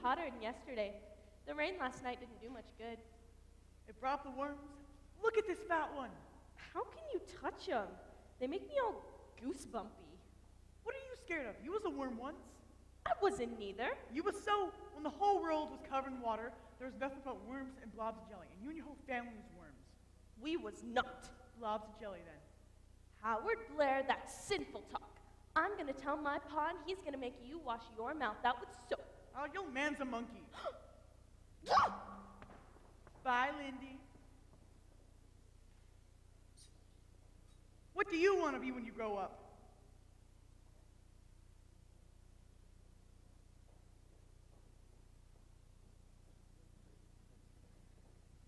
hotter than yesterday. The rain last night didn't do much good. It brought the worms. Look at this fat one. How can you touch them? They make me all goosebumpy. What are you scared of? You was a worm once. I wasn't neither. You was so, when the whole world was covered in water, there was nothing but worms and blobs of jelly, and you and your whole family was worms. We was not. Blobs of jelly, then. Howard Blair, that's sinful talk. I'm gonna tell my pa and he's gonna make you wash your mouth out with soap. Oh, your man's a monkey. Bye, Lindy. What do you want to be when you grow up?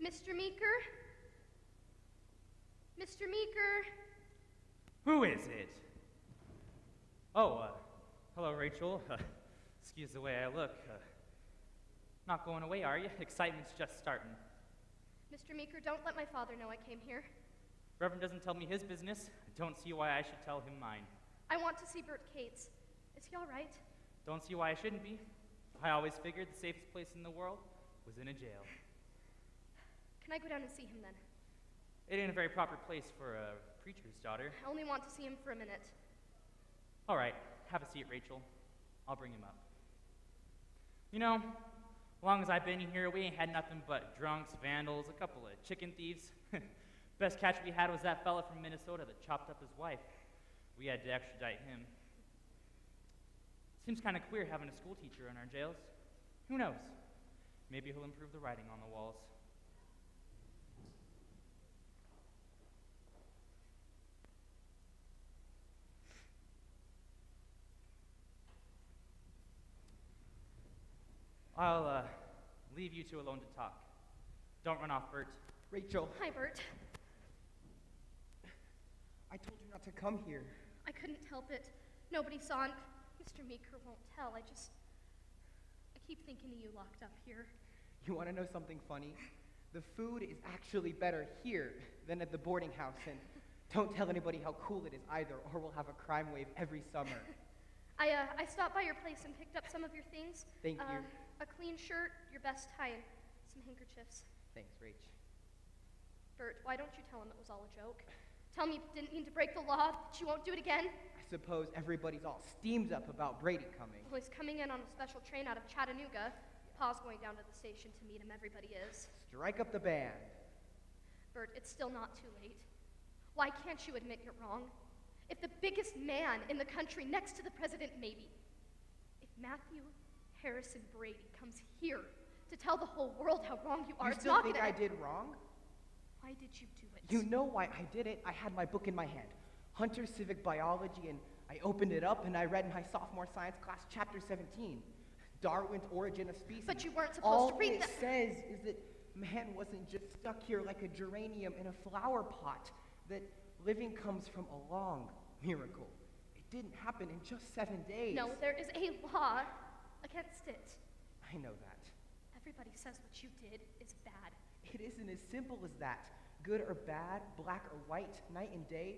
Mr. Meeker? Mr. Meeker? Who is it? Oh, hello, Rachel. Excuse the way I look. Not going away, are you? Excitement's just starting. Mr. Meeker, don't let my father know I came here. Reverend doesn't tell me his business. I don't see why I should tell him mine. I want to see Bert Cates. Is he all right? Don't see why I shouldn't be. I always figured the safest place in the world was in a jail. Can I go down and see him then? It ain't a very proper place for a preacher's daughter. I only want to see him for a minute. All right, have a seat, Rachel. I'll bring him up. You know, as long as I've been here, we ain't had nothing but drunks, vandals, a couple of chicken thieves. Best catch we had was that fella from Minnesota that chopped up his wife. We had to extradite him. Seems kind of queer having a school teacher in our jails. Who knows? Maybe he'll improve the writing on the walls. I'll leave you two alone to talk. Don't run off, Bert. Rachel. Hi, Bert. I told you not to come here. I couldn't help it. Nobody saw it. Mr. Meeker won't tell. I keep thinking of you locked up here. You want to know something funny? The food is actually better here than at the boarding house, and don't tell anybody how cool it is either, or we'll have a crime wave every summer. I stopped by your place and picked up some of your things. Thank you. A clean shirt, your best tie, and some handkerchiefs. Thanks, Rach. Bert, why don't you tell him it was all a joke? Tell me you didn't mean to break the law, that you won't do it again? I suppose everybody's all steamed up about Brady coming. Well, he's coming in on a special train out of Chattanooga. Pa's going down to the station to meet him. Everybody is. Strike up the band. Bert, it's still not too late. Why can't you admit you're wrong? If the biggest man in the country, next to the president, maybe. If Matthew Harrison Brady comes here to tell the whole world how wrong you are, You it's still not think gonna... I did wrong? Why did you do it? You know why I did it. I had my book in my hand, Hunter Civic Biology, and I opened it up and I read in my sophomore science class chapter 17, Darwin's Origin of Species. But you weren't supposed to read that. All it says is that man wasn't just stuck here like a geranium in a flower pot, that living comes from a long miracle. It didn't happen in just 7 days. No, there is a law against it. I know that. Everybody says what you did is bad. It isn't as simple as that. Good or bad, black or white, night and day.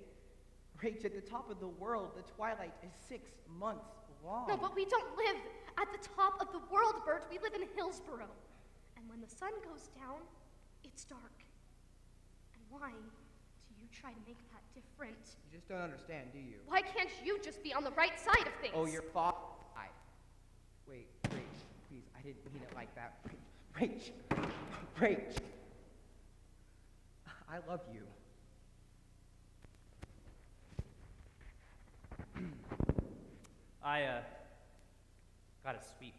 Rach, at the top of the world, the twilight is 6 months long. No, but we don't live at the top of the world, Bert. We live in Hillsboro. And when the sun goes down, it's dark. And why do you try to make that different? You just don't understand, do you? Why can't you just be on the right side of things? Oh, your father died. Wait, Rach, please, I didn't mean it like that. Rach, Rach, I love you. I got a sweep.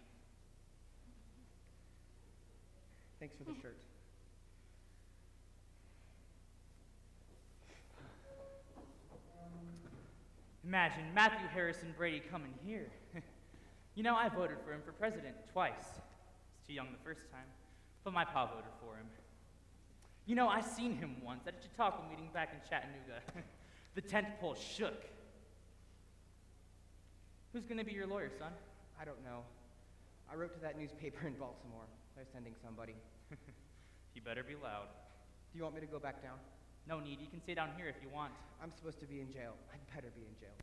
Thanks for the shirt. Imagine Matthew Harrison Brady coming here. You know, I voted for him for president twice. He's too young the first time, but my pa voted for him. You know, I seen him once at a Chautauqua meeting back in Chattanooga. The tent pole shook. Who's gonna be your lawyer, son? I don't know. I wrote to that newspaper in Baltimore. They're sending somebody. You better be loud. Do you want me to go back down? No need, you can stay down here if you want. I'm supposed to be in jail. I'd better be in jail.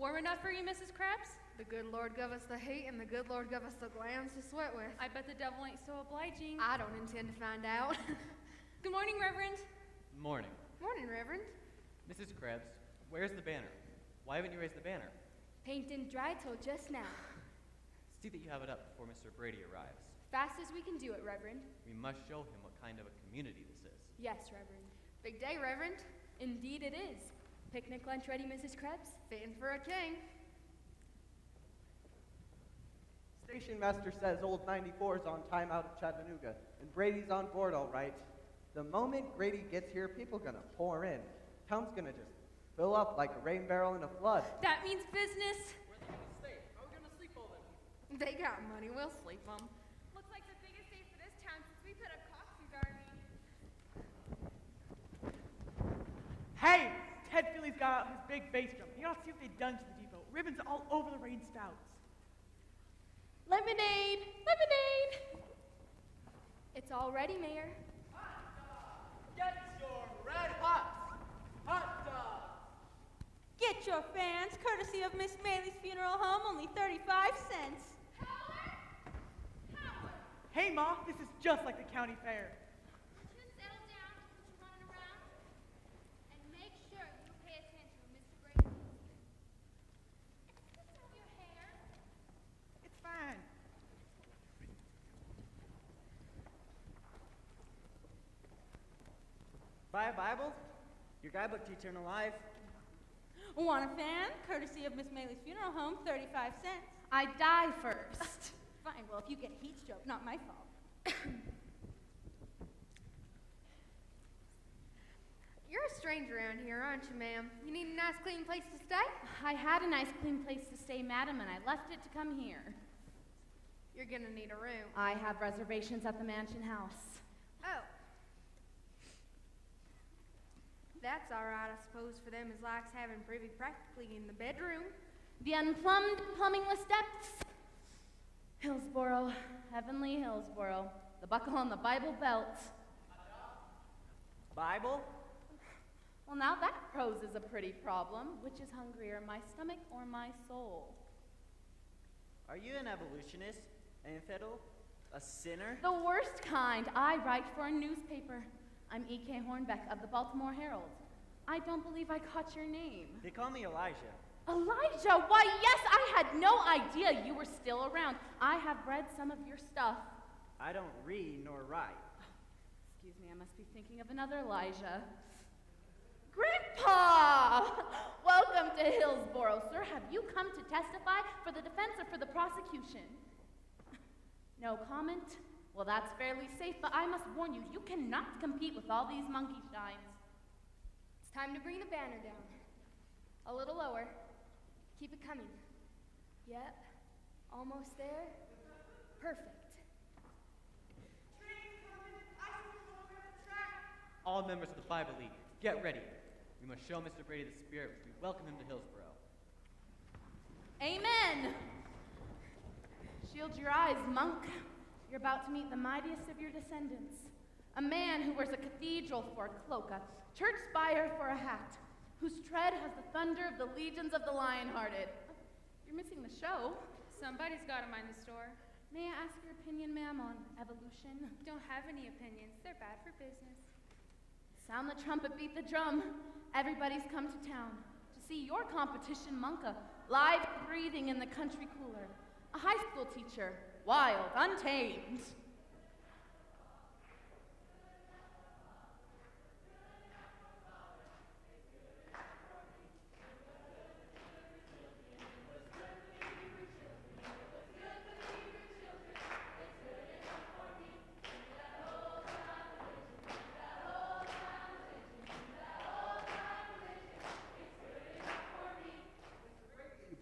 Warm enough for you, Mrs. Krabs? The good Lord gave us the heat and the good Lord gave us the glands to sweat with. I bet the devil ain't so obliging. I don't intend to find out. Good morning, Reverend. Morning. Morning, Reverend. Mrs. Krebs, where's the banner? Why haven't you raised the banner? Paint and dry till just now. See that you have it up before Mr. Brady arrives. Fast as we can do it, Reverend. We must show him what kind of a community this is. Yes, Reverend. Big day, Reverend. Indeed it is. Picnic lunch ready, Mrs. Krebs? Fitting for a king. Station master says old 94's on time out of Chattanooga, and Brady's on board all right. The moment Grady gets here, people gonna pour in. Town's gonna just fill up like a rain barrel in a flood. That means business. Where are they gonna stay? How are we gonna sleep all them? They got money. We'll sleep them. Looks like the biggest day for this town since we put up coffee gardening. Hey, Ted Philly's got out his big bass drum. You gotta see what they've done to the depot. Ribbons all over the rain spouts. Lemonade! Lemonade! It's all ready, Mayor. Get your red hot hot dogs! Get your fans, courtesy of Miss Maley's Funeral Home, only 35 cents. Hey, Ma, this is just like the county fair. Would you settle down and quit your running around? And make sure you pay attention when Mr. Brady is here. Excuse me, your hair. It's fine. Buy a Bible? Your guidebook to eternal life? Want a fan, courtesy of Miss Maley's Funeral Home, 35 cents. I die first. Fine, well, if you get heat stroke, not my fault. You're a stranger around here, aren't you, ma'am? You need a nice, clean place to stay? I had a nice clean place to stay, madam, and I left it to come here. You're gonna need a room. I have reservations at the mansion house. Oh. That's all right, I suppose, for them as likes having privy practically in the bedroom. The unplumbed, plumbingless depths. Hillsboro, heavenly Hillsboro, the buckle on the Bible belt. Bible? Well, now that poses a pretty problem. Which is hungrier, my stomach or my soul? Are you an evolutionist? An infidel? A sinner? The worst kind. I write for a newspaper. I'm E.K. Hornbeck of the Baltimore Herald. I don't believe I caught your name. They call me Elijah. Elijah! Why, yes, I had no idea you were still around. I have read some of your stuff. I don't read nor write. Excuse me, I must be thinking of another Elijah. Grandpa! Welcome to Hillsboro, sir. Have you come to testify for the defense or for the prosecution? No comment? Well, that's fairly safe, but I must warn you, you cannot compete with all these monkey shines. It's time to bring the banner down. A little lower. Keep it coming. Yep. Almost there. Perfect. All members of the Bible League, get ready. We must show Mr. Brady the spirit as we welcome him to Hillsboro. Amen! Shield your eyes, monk. You're about to meet the mightiest of your descendants. A man who wears a cathedral for a cloak, a church spire for a hat, whose tread has the thunder of the legions of the lion-hearted. You're missing the show. Somebody's got to mind the store. May I ask your opinion, ma'am, on evolution? Don't have any opinions. They're bad for business. Sound the trumpet, beat the drum. Everybody's come to town to see your competition, Monka, live breathing in the country cooler. A high school teacher, wild, untamed.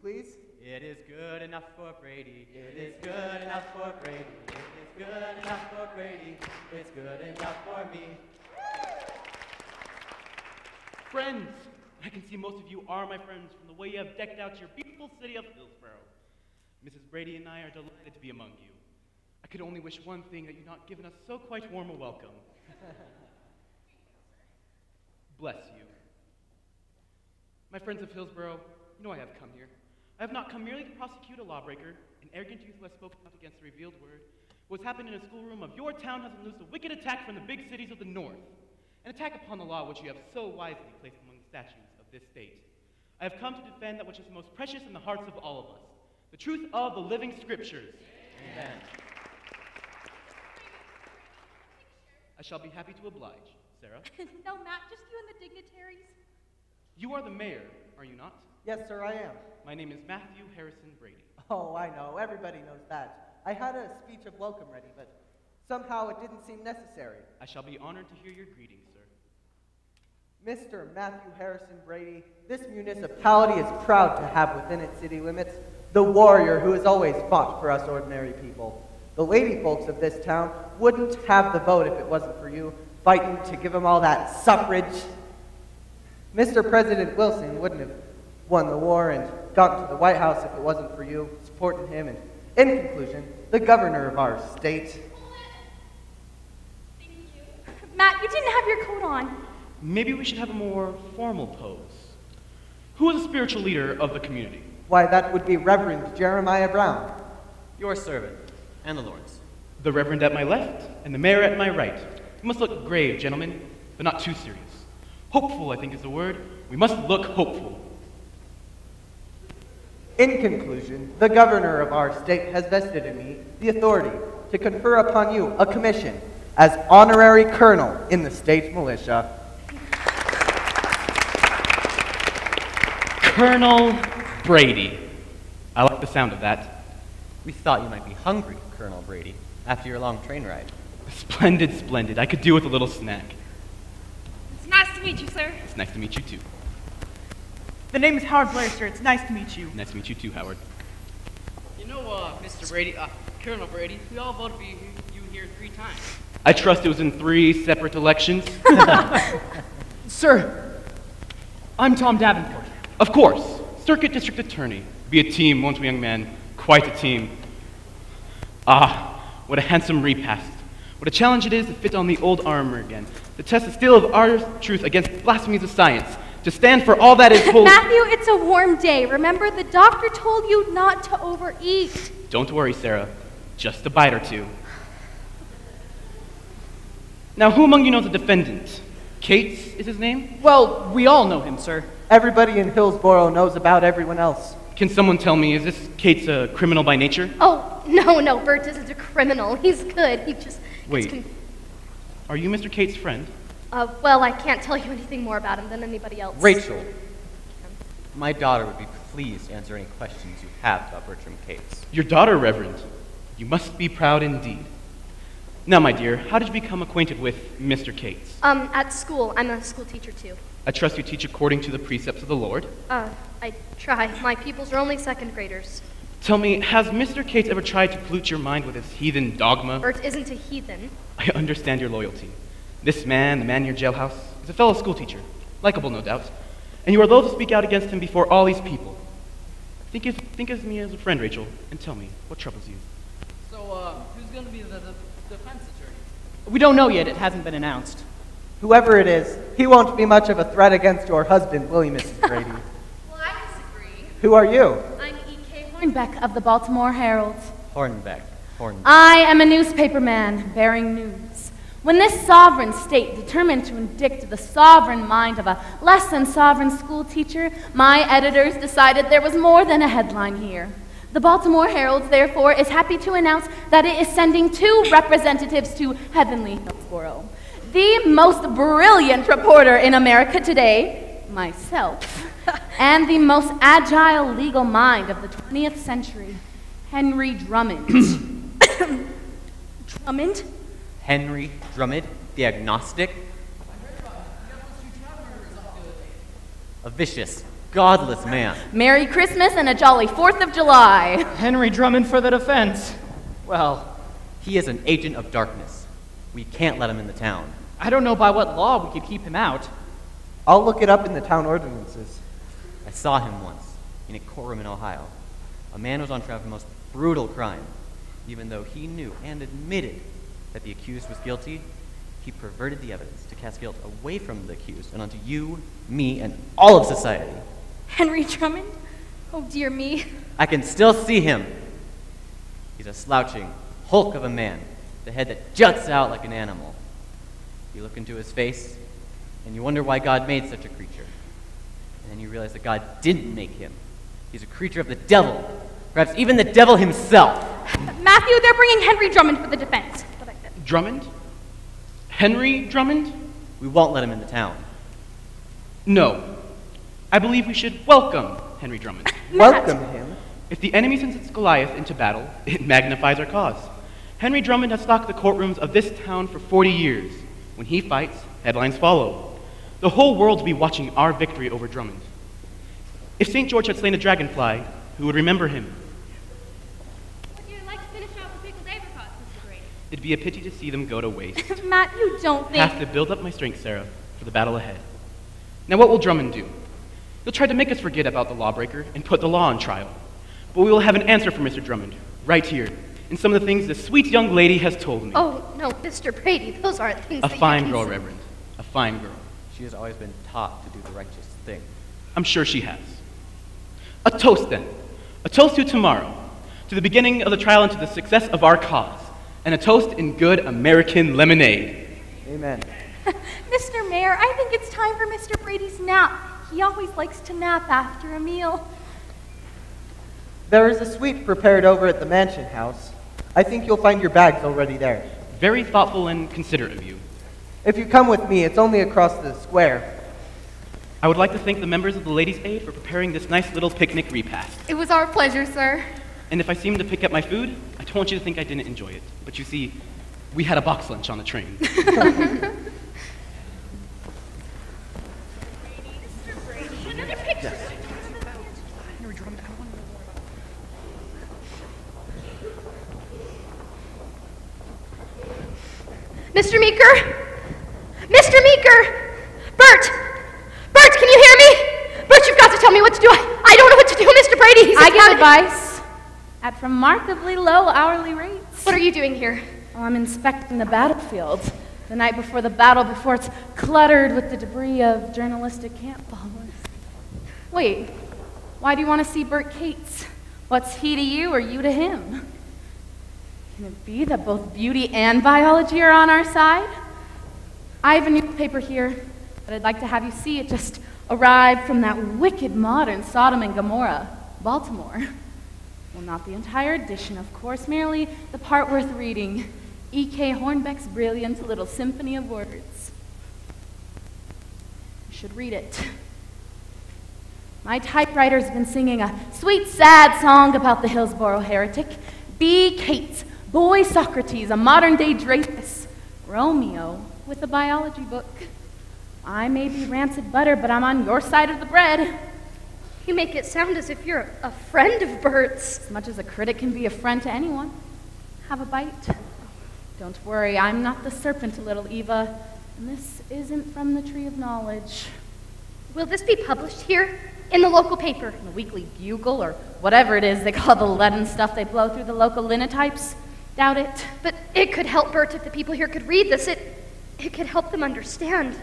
Please? It is good enough for Brady. It is good enough for Brady. It is good enough for Brady. It's good enough for me. Friends, I can see most of you are my friends from the way you have decked out your beautiful city of Hillsboro. Mrs. Brady and I are delighted to be among you. I could only wish one thing, that you'd not given us so quite warm a welcome. Bless you. My friends of Hillsboro, No, I have come here. I have not come merely to prosecute a lawbreaker, an arrogant youth who has spoken out against the revealed word. What's happened in a schoolroom of your town has unloosed a wicked attack from the big cities of the north, an attack upon the law which you have so wisely placed among the statutes of this state. I have come to defend that which is most precious in the hearts of all of us, the truth of the living scriptures. Amen. I shall be happy to oblige. Sarah? No, Matt, just you and the dignitaries. You are the mayor, are you not? Yes, sir, I am. My name is Matthew Harrison Brady. Oh, I know. Everybody knows that. I had a speech of welcome ready, but somehow it didn't seem necessary. I shall be honored to hear your greetings, sir. Mr. Matthew Harrison Brady, this municipality is proud to have within its city limits the warrior who has always fought for us ordinary people. The lady folks of this town wouldn't have the vote if it wasn't for you fighting to give them all that suffrage. Mr. President Wilson wouldn't have won the war and gotten to the White House if it wasn't for you supporting him. And in conclusion, the governor of our state. Matt, you didn't have your coat on. Maybe we should have a more formal pose. Who is the spiritual leader of the community? Why, that would be Reverend Jeremiah Brown. Your servant, and the Lord's. The Reverend at my left, and the Mayor at my right. We must look grave, gentlemen, but not too serious. Hopeful, I think is the word. We must look hopeful. In conclusion, the governor of our state has vested in me the authority to confer upon you a commission as honorary colonel in the state militia. Colonel Brady. I like the sound of that. We thought you might be hungry, Colonel Brady, after your long train ride. Splendid, splendid. I could do with a little snack. It's nice to meet you, sir. It's nice to meet you, too. The name is Howard Blair, sir. It's nice to meet you. Nice to meet you, too, Howard. You know, Mr. Brady, Colonel Brady, we all voted for you here 3 times. I trust it was in 3 separate elections. Sir, I'm Tom Davenport. Of course. Circuit District Attorney. Be a team, won't we, young man? Quite a team. Ah, what a handsome repast. What a challenge it is to fit on the old armor again. To test the steel of our truth against blasphemies of science. To stand for all that is holy. Matthew, it's a warm day. Remember, the doctor told you not to overeat. Don't worry, Sarah. Just a bite or 2. Now, who among you knows the defendant? Cates is his name? Well, we all know him, sir. Everybody in Hillsborough knows about everyone else. Can someone tell me, is this Cates a criminal by nature? Oh, no, Bert isn't a criminal. He's good. He just... Wait, are you Mr. Cates' friend? Well, I can't tell you anything more about him than anybody else. Rachel, my daughter would be pleased to answer any questions you have about Bertram Cates. Your daughter, Reverend. You must be proud indeed. Now, my dear, how did you become acquainted with Mr. Cates? At school. I'm a school teacher, too. I trust you teach according to the precepts of the Lord. I try. My pupils are only 2nd graders. Tell me, has Mr. Cates ever tried to pollute your mind with his heathen dogma? Bert isn't a heathen. I understand your loyalty. This man, the man in your jailhouse, is a fellow schoolteacher. Likable, no doubt. And you are loath to speak out against him before all these people. Think of me as a friend, Rachel, and tell me, what troubles you? So, who's going to be the defense attorney? We don't know yet. It hasn't been announced. Whoever it is, he won't be much of a threat against your husband, will he, Mrs. Brady? Well, I disagree. Who are you? I'm E.K. Hornbeck of the Baltimore Herald. Hornbeck. I am a newspaperman bearing news. When this sovereign state determined to indict the sovereign mind of a less than sovereign school teacher, my editors decided there was more than a headline here. The Baltimore Herald, therefore, is happy to announce that it is sending 2 representatives to heavenly Hillsborough. The most brilliant reporter in America today, myself, and the most agile legal mind of the 20th century, Henry Drummond. Drummond? Henry Drummond, the agnostic. A vicious, godless man. Merry Christmas and a jolly 4th of July. Henry Drummond for the defense. Well, he is an agent of darkness. We can't let him in the town. I don't know by what law we could keep him out. I'll look it up in the town ordinances. I saw him once in a courtroom in Ohio. A man was on trial for the most brutal crime. Even though he knew and admitted that the accused was guilty, he perverted the evidence to cast guilt away from the accused and onto you, me, and all of society. Henry Drummond? Oh, dear me. I can still see him. He's a slouching hulk of a man, the head that juts out like an animal. You look into his face, and you wonder why God made such a creature. And then you realize that God didn't make him. He's a creature of the devil, perhaps even the devil himself. Matthew, they're bringing Henry Drummond for the defense. Drummond? Henry Drummond? We won't let him into town. No. I believe we should welcome Henry Drummond. Welcome him? If the enemy sends its Goliath into battle, it magnifies our cause. Henry Drummond has stalked the courtrooms of this town for 40 years. When he fights, headlines follow. The whole world will be watching our victory over Drummond. If St. George had slain a dragonfly, who would remember him? Would you like to finish out the pickled apricots, Mr. Brady? It'd be a pity to see them go to waste. Matt, you don't I think... have to build up my strength, Sarah, for the battle ahead. Now what will Drummond do? He'll try to make us forget about the lawbreaker and put the law on trial. But we will have an answer for Mr. Drummond, right here, in some of the things this sweet young lady has told me. Oh, no, Mr. Brady, those aren't things A that fine you girl, can... Reverend. A fine girl. She has always been taught to do the righteous thing. I'm sure she has. A toast, then. A toast to tomorrow, to the beginning of the trial and to the success of our cause, and a toast in good American lemonade. Amen. Mr. Mayor, I think it's time for Mr. Brady's nap. He always likes to nap after a meal. There is a suite prepared over at the mansion house. I think you'll find your bags already there. Very thoughtful and considerate of you. If you come with me, it's only across the square. I would like to thank the members of the Ladies' Aid for preparing this nice little picnic repast. It was our pleasure, sir. And if I seem to pick up my food, I don't want you to think I didn't enjoy it. But you see, we had a box lunch on the train. Another picture. Yes. Mr. Meeker? Mr. Meeker! Bert! Bert, can you hear me? Bert, you've got to tell me what to do. I don't know what to do, Mr. Brady. I give advice at remarkably low hourly rates. What are you doing here? Well, I'm inspecting the battlefield. The night before the battle, before it's cluttered with the debris of journalistic campfires. Wait, why do you want to see Bert Cates? What's he to you or you to him? Can it be that both beauty and biology are on our side? I have a newspaper here that I'd like to have you see. It just arrived from that wicked modern Sodom and Gomorrah, Baltimore. Well, not the entire edition, of course, merely the part worth reading. E.K. Hornbeck's brilliant little symphony of words. You should read it. My typewriter's been singing a sweet, sad song about the Hillsborough heretic. B. Cates, boy Socrates, a modern-day Dreyfus. Romeo with a biology book. I may be rancid butter, but I'm on your side of the bread. You make it sound as if you're a friend of Bert's. As much as a critic can be a friend to anyone. Have a bite? Don't worry, I'm not the serpent, little Eva, and this isn't from the Tree of Knowledge. Will this be published here in the local paper? In the Weekly Bugle, or whatever it is they call the leaden stuff they blow through the local linotypes? Doubt it. But it could help Bert if the people here could read this. It could help them understand.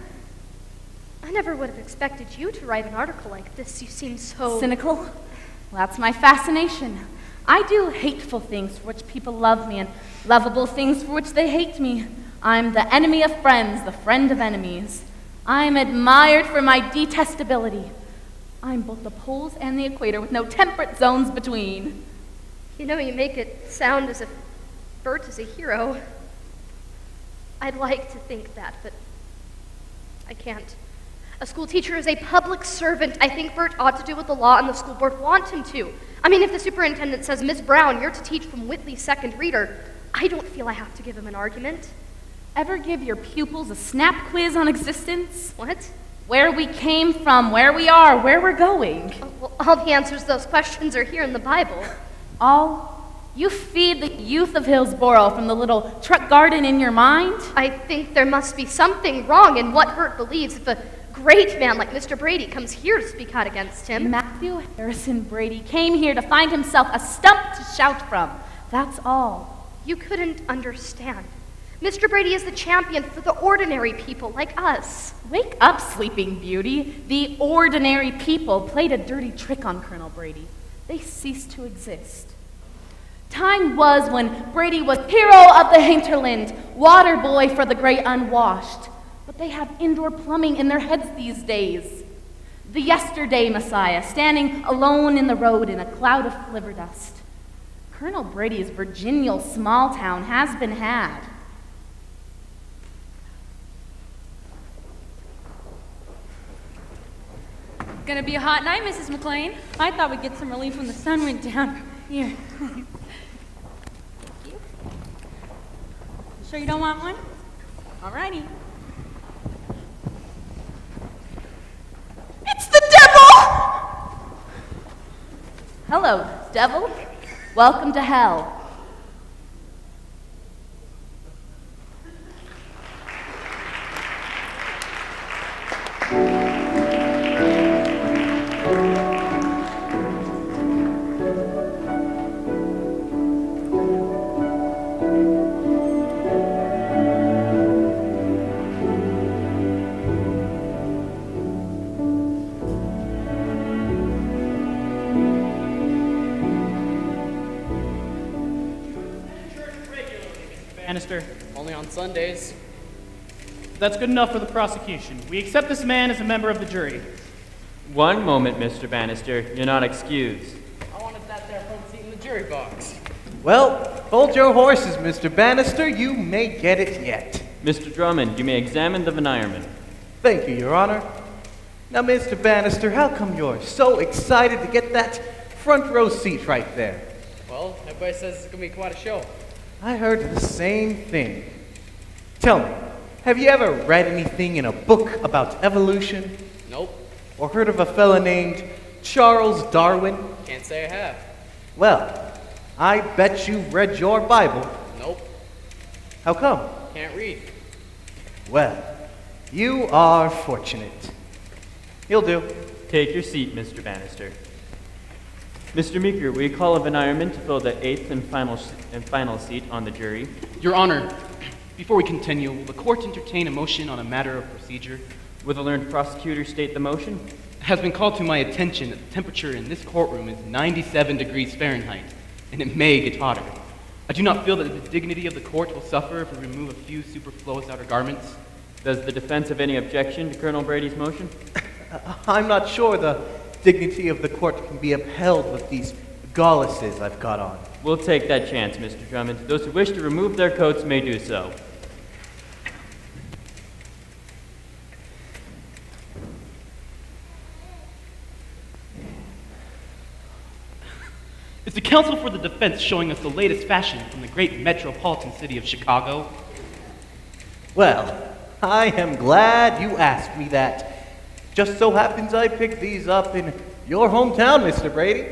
I never would have expected you to write an article like this. You seem so... cynical? Well, that's my fascination. I do hateful things for which people love me, and lovable things for which they hate me. I'm the enemy of friends, the friend of enemies. I'm admired for my detestability. I'm both the poles and the equator with no temperate zones between. You know, you make it sound as if Bert is a hero. I'd like to think that, but I can't. A school teacher is a public servant. I think Bert ought to do what the law and the school board want him to. I mean, if the superintendent says, Miss Brown, you're to teach from Whitley's second reader, I don't feel I have to give him an argument. Ever give your pupils a snap quiz on existence? What? Where we came from, where we are, where we're going. Oh, well, all the answers to those questions are here in the Bible. All? You feed the youth of Hillsborough from the little truck garden in your mind? I think there must be something wrong in what Bert believes if a great man like Mr. Brady comes here to speak out against him. Matthew Harrison Brady came here to find himself a stump to shout from. That's all. You couldn't understand. Mr. Brady is the champion for the ordinary people like us. Wake up, Sleeping Beauty. The ordinary people played a dirty trick on Colonel Brady. they cease to exist. Time was when Brady was hero of the hinterland, water boy for the great unwashed. But they have indoor plumbing in their heads these days. The yesterday Messiah, standing alone in the road in a cloud of flivver dust. Colonel Brady's virginal small town has been had. Gonna be a hot night, Mrs. McLean. I thought we'd get some relief when the sun went down. Here. Thank you. Sure you don't want one? Alrighty. It's the devil! Hello, devil. Welcome to hell. Bannister. Only on Sundays. That's good enough for the prosecution. We accept this man as a member of the jury. One moment, Mr. Bannister. You're not excused. I wanted that there front seat in the jury box. Well, hold your horses, Mr. Bannister. You may get it yet. Mr. Drummond, you may examine the venirement. Thank you, Your Honor. Now, Mr. Bannister, how come you're so excited to get that front row seat right there? Well, everybody says it's going to be quite a show. I heard the same thing. Tell me, have you ever read anything in a book about evolution? Nope. Or heard of a fella named Charles Darwin? Can't say I have. Well, I bet you've read your Bible. Nope. How come? Can't read. Well, you are fortunate. You'll do. Take your seat, Mr. Bannister. Mr. Meeker, will you call a venirement to fill the eighth and final seat on the jury? Your Honor, before we continue, will the court entertain a motion on a matter of procedure? Will the learned prosecutor state the motion? It has been called to my attention that the temperature in this courtroom is 97 degrees Fahrenheit, and it may get hotter. I do not feel that the dignity of the court will suffer if we remove a few superfluous outer garments. Does the defense have any objection to Colonel Brady's motion? I'm not sure the dignity of the court can be upheld with these golluses I've got on. We'll take that chance, Mr. Drummond. Those who wish to remove their coats may do so. Is the counsel for the defense showing us the latest fashion from the great metropolitan city of Chicago? Well, I am glad you asked me that. Just so happens I picked these up in your hometown, Mr. Brady.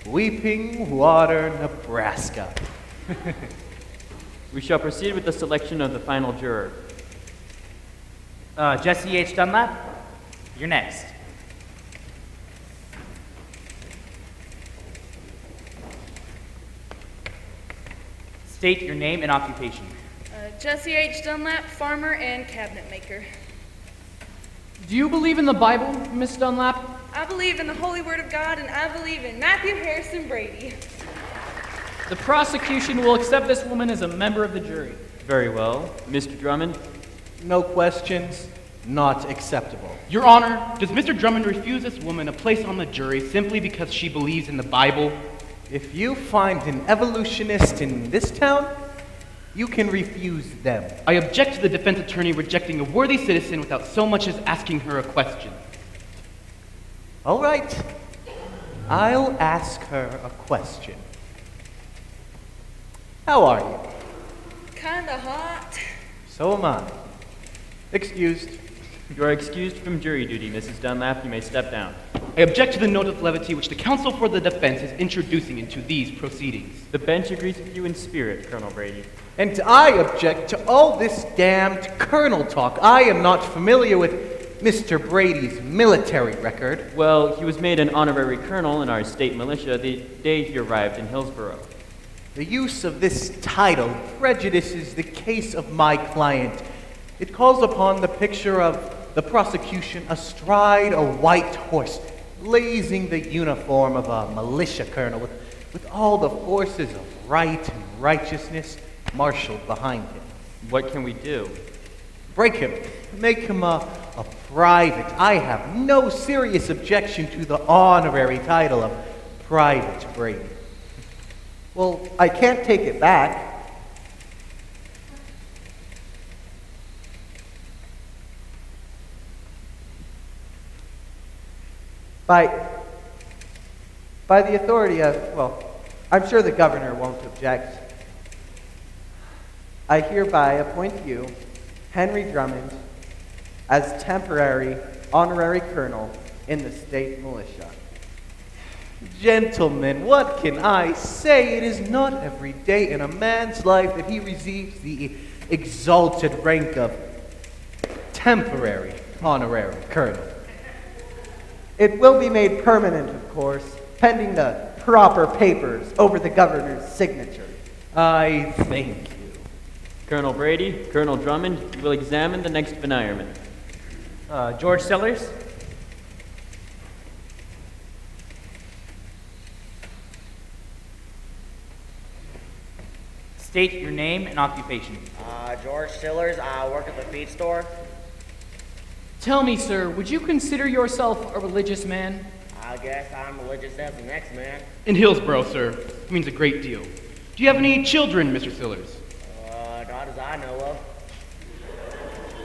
Weeping Water, Nebraska. We shall proceed with the selection of the final juror. Jesse H. Dunlap, you're next. State your name and occupation. Jesse H. Dunlap, farmer and cabinet maker. Do you believe in the Bible, Miss Dunlap? I believe in the Holy Word of God, and I believe in Matthew Harrison Brady. The prosecution will accept this woman as a member of the jury. Very well. Mr. Drummond? No questions. Not acceptable. Your Honor, does Mr. Drummond refuse this woman a place on the jury simply because she believes in the Bible? If you find an evolutionist in this town, you can refuse them. I object to the defense attorney rejecting a worthy citizen without so much as asking her a question. All right. I'll ask her a question. How are you? Kinda hot. So am I. Excused. You are excused from jury duty, Mrs. Dunlap. You may step down. I object to the note of levity which the counsel for the defense is introducing into these proceedings. The bench agrees with you in spirit, Colonel Brady. And I object to all this damned colonel talk. I am not familiar with Mr. Brady's military record. Well, he was made an honorary colonel in our state militia the day he arrived in Hillsborough. The use of this title prejudices the case of my client. It calls upon the picture of the prosecution astride a white horse, blazing the uniform of a militia colonel with all the forces of right and righteousness marshaled behind him. What can we do? Break him. Make him a private. I have no serious objection to the honorary title of Private Brady. Well, I can't take it back. By the authority of, well, I'm sure the governor won't object. I hereby appoint you, Henry Drummond, as temporary honorary colonel in the state militia. Gentlemen, what can I say? It is not every day in a man's life that he receives the exalted rank of temporary honorary colonel. It will be made permanent, of course, pending the proper papers over the governor's signature. I thank you. Colonel Brady, Colonel Drummond, you will examine the next bannerman. George Sellers? State your name and occupation. George Sillers, I work at the feed store. Tell me, sir, would you consider yourself a religious man? I guess I'm religious as the next man. In Hillsborough, sir. It means a great deal. Do you have any children, Mr. Sillers? Not as I know of.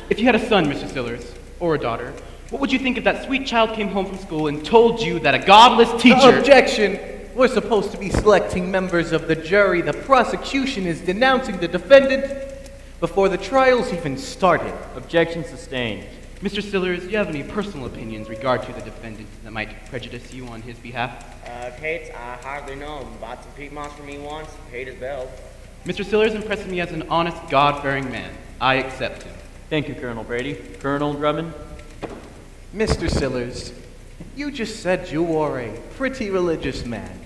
If you had a son, Mr. Sillers, or a daughter, what would you think if that sweet child came home from school and told you that a godless teacher— Objection! We're supposed to be selecting members of the jury. The prosecution is denouncing the defendant before the trial's even started. Objection sustained. Mr. Sillers, do you have any personal opinions regard to the defendant that might prejudice you on his behalf? Kate, I hardly know him. Bought some Piedmonts for me once, paid his bill. Mr. Sillers impresses me as an honest, God-fearing man. I accept him. Thank you, Colonel Brady. Colonel Drummond? Mr. Sillers, you just said you were a pretty religious man.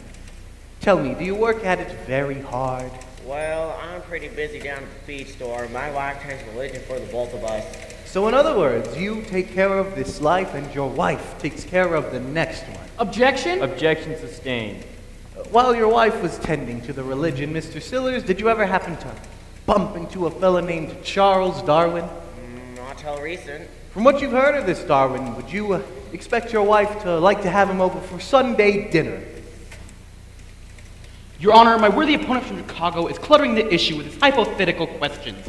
Tell me, do you work at it very hard? Well, I'm pretty busy down at the feed store. My wife turns religion for the both of us. So in other words, you take care of this life and your wife takes care of the next one. Objection? Objection sustained. While your wife was tending to the religion, Mr. Sillers, did you ever happen to bump into a fella named Charles Darwin? Not till recent. From what you've heard of this Darwin, would you expect your wife to like to have him over for Sunday dinner? Your Honor, my worthy opponent from Chicago is cluttering the issue with his hypothetical questions.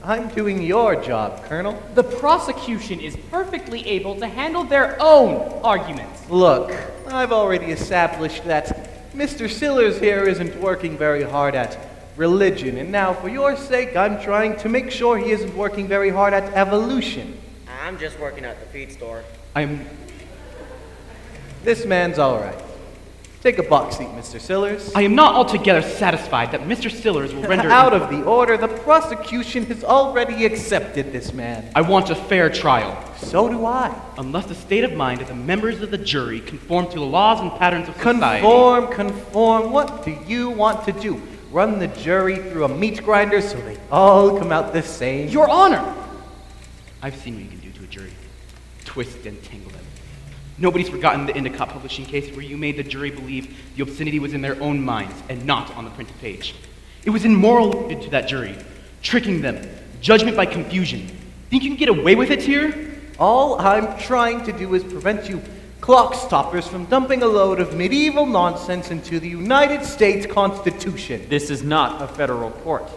I'm doing your job, Colonel. The prosecution is perfectly able to handle their own arguments. Look, I've already established that Mr. Sillers here isn't working very hard at religion, and now for your sake, I'm trying to make sure he isn't working very hard at evolution. I'm just working at the feed store. This man's all right. Take a box seat, Mr. Sillers. I am not altogether satisfied that Mr. Sillers will render— Out of the order. The prosecution has already accepted this man. I want a fair trial. So do I. Unless the state of mind of the members of the jury conform to the laws and patterns of society. Conform. What do you want to do? Run the jury through a meat grinder so they all come out the same? Your Honor! I've seen what you can do to a jury. Twist and tangle them. Nobody's forgotten the Endicott publishing case where you made the jury believe the obscenity was in their own minds and not on the printed page. It was immoral to that jury, tricking them, judgment by confusion. Think you can get away with it here? All I'm trying to do is prevent you clock stoppers from dumping a load of medieval nonsense into the United States Constitution. This is not a federal court.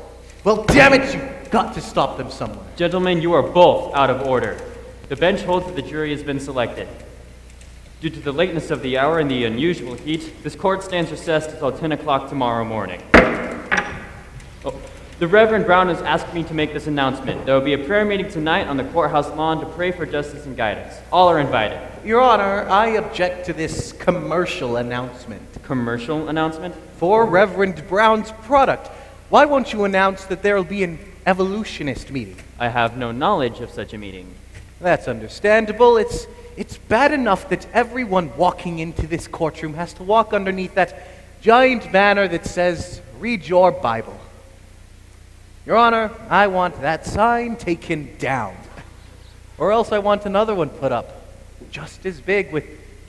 Well, damn it, you've got to stop them somewhere. Gentlemen, you are both out of order. The bench holds that the jury has been selected. Due to the lateness of the hour and the unusual heat, this court stands recessed until 10 o'clock tomorrow morning. The Reverend Brown has asked me to make this announcement. There will be a prayer meeting tonight on the courthouse lawn to pray for justice and guidance. All are invited. Your Honor, I object to this commercial announcement. Commercial announcement? For Reverend Brown's product. Why won't you announce that there will be an evolutionist meeting? I have no knowledge of such a meeting. That's understandable. It's bad enough that everyone walking into this courtroom has to walk underneath that giant banner that says, "Read your Bible." Your Honor, I want that sign taken down. Or else I want another one put up, just as big, with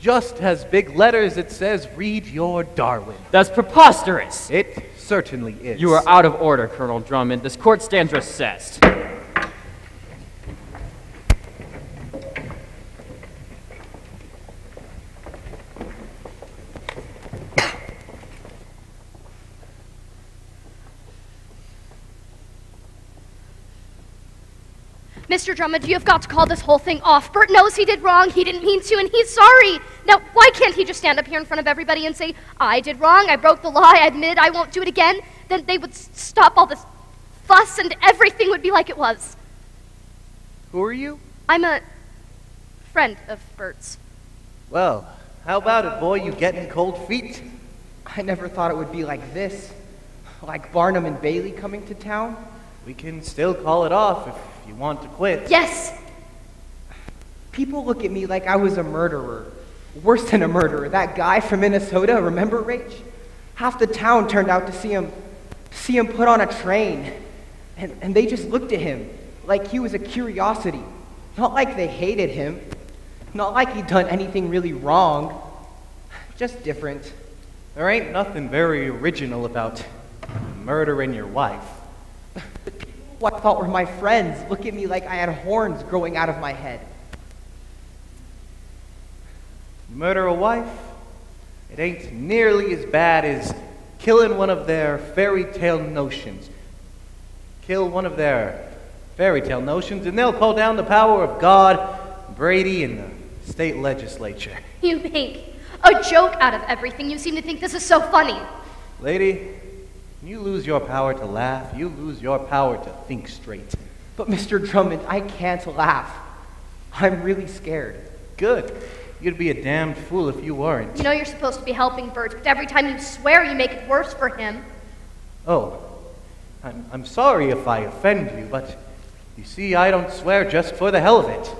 just has big letters that says, "Read your Darwin." That's preposterous. It certainly is. You are out of order, Colonel Drummond. This court stands recessed. Mr. Drummond, you have got to call this whole thing off. Bert knows he did wrong, he didn't mean to, and he's sorry. Now, why can't he just stand up here in front of everybody and say, I did wrong, I broke the law, I admit I won't do it again? Then they would stop all this fuss and everything would be like it was. Who are you? I'm a friend of Bert's. Well, how about it, boy? You getting cold feet? I never thought it would be like this. Like Barnum and Bailey coming to town. We can still call it off if you want to quit. Yes! People look at me like I was a murderer. Worse than a murderer. That guy from Minnesota, remember, Rach? Half the town turned out to see him put on a train. And they just looked at him like he was a curiosity. Not like they hated him. Not like he'd done anything really wrong. Just different. There ain't nothing very original about murdering your wife. Who I thought were my friends look at me like I had horns growing out of my head. Murder a wife? It ain't nearly as bad as killing one of their fairy tale notions. Kill one of their fairy tale notions, and they'll call down the power of God, Brady, and the state legislature. You make a joke out of everything. You seem to think this is so funny. Lady, when you lose your power to laugh, you lose your power to think straight. But Mr. Drummond, I can't laugh. I'm really scared. Good. You'd be a damned fool if you weren't. You know you're supposed to be helping Bert, but every time you swear, you make it worse for him. Oh, I'm sorry if I offend you, but you see, I don't swear just for the hell of it.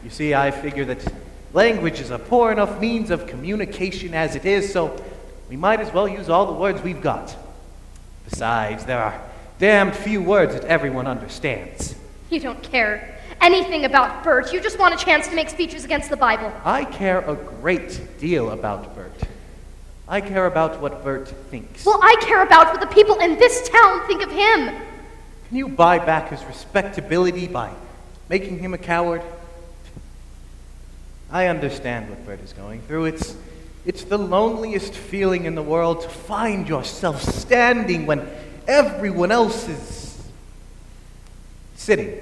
You see, I figure that language is a poor enough means of communication as it is, so we might as well use all the words we've got. Besides, there are damned few words that everyone understands. You don't care anything about Bert. You just want a chance to make speeches against the Bible. I care a great deal about Bert. I care about what Bert thinks. Well, I care about what the people in this town think of him. Can you buy back his respectability by making him a coward? I understand what Bert is going through. It's the loneliest feeling in the world to find yourself standing when everyone else is sitting.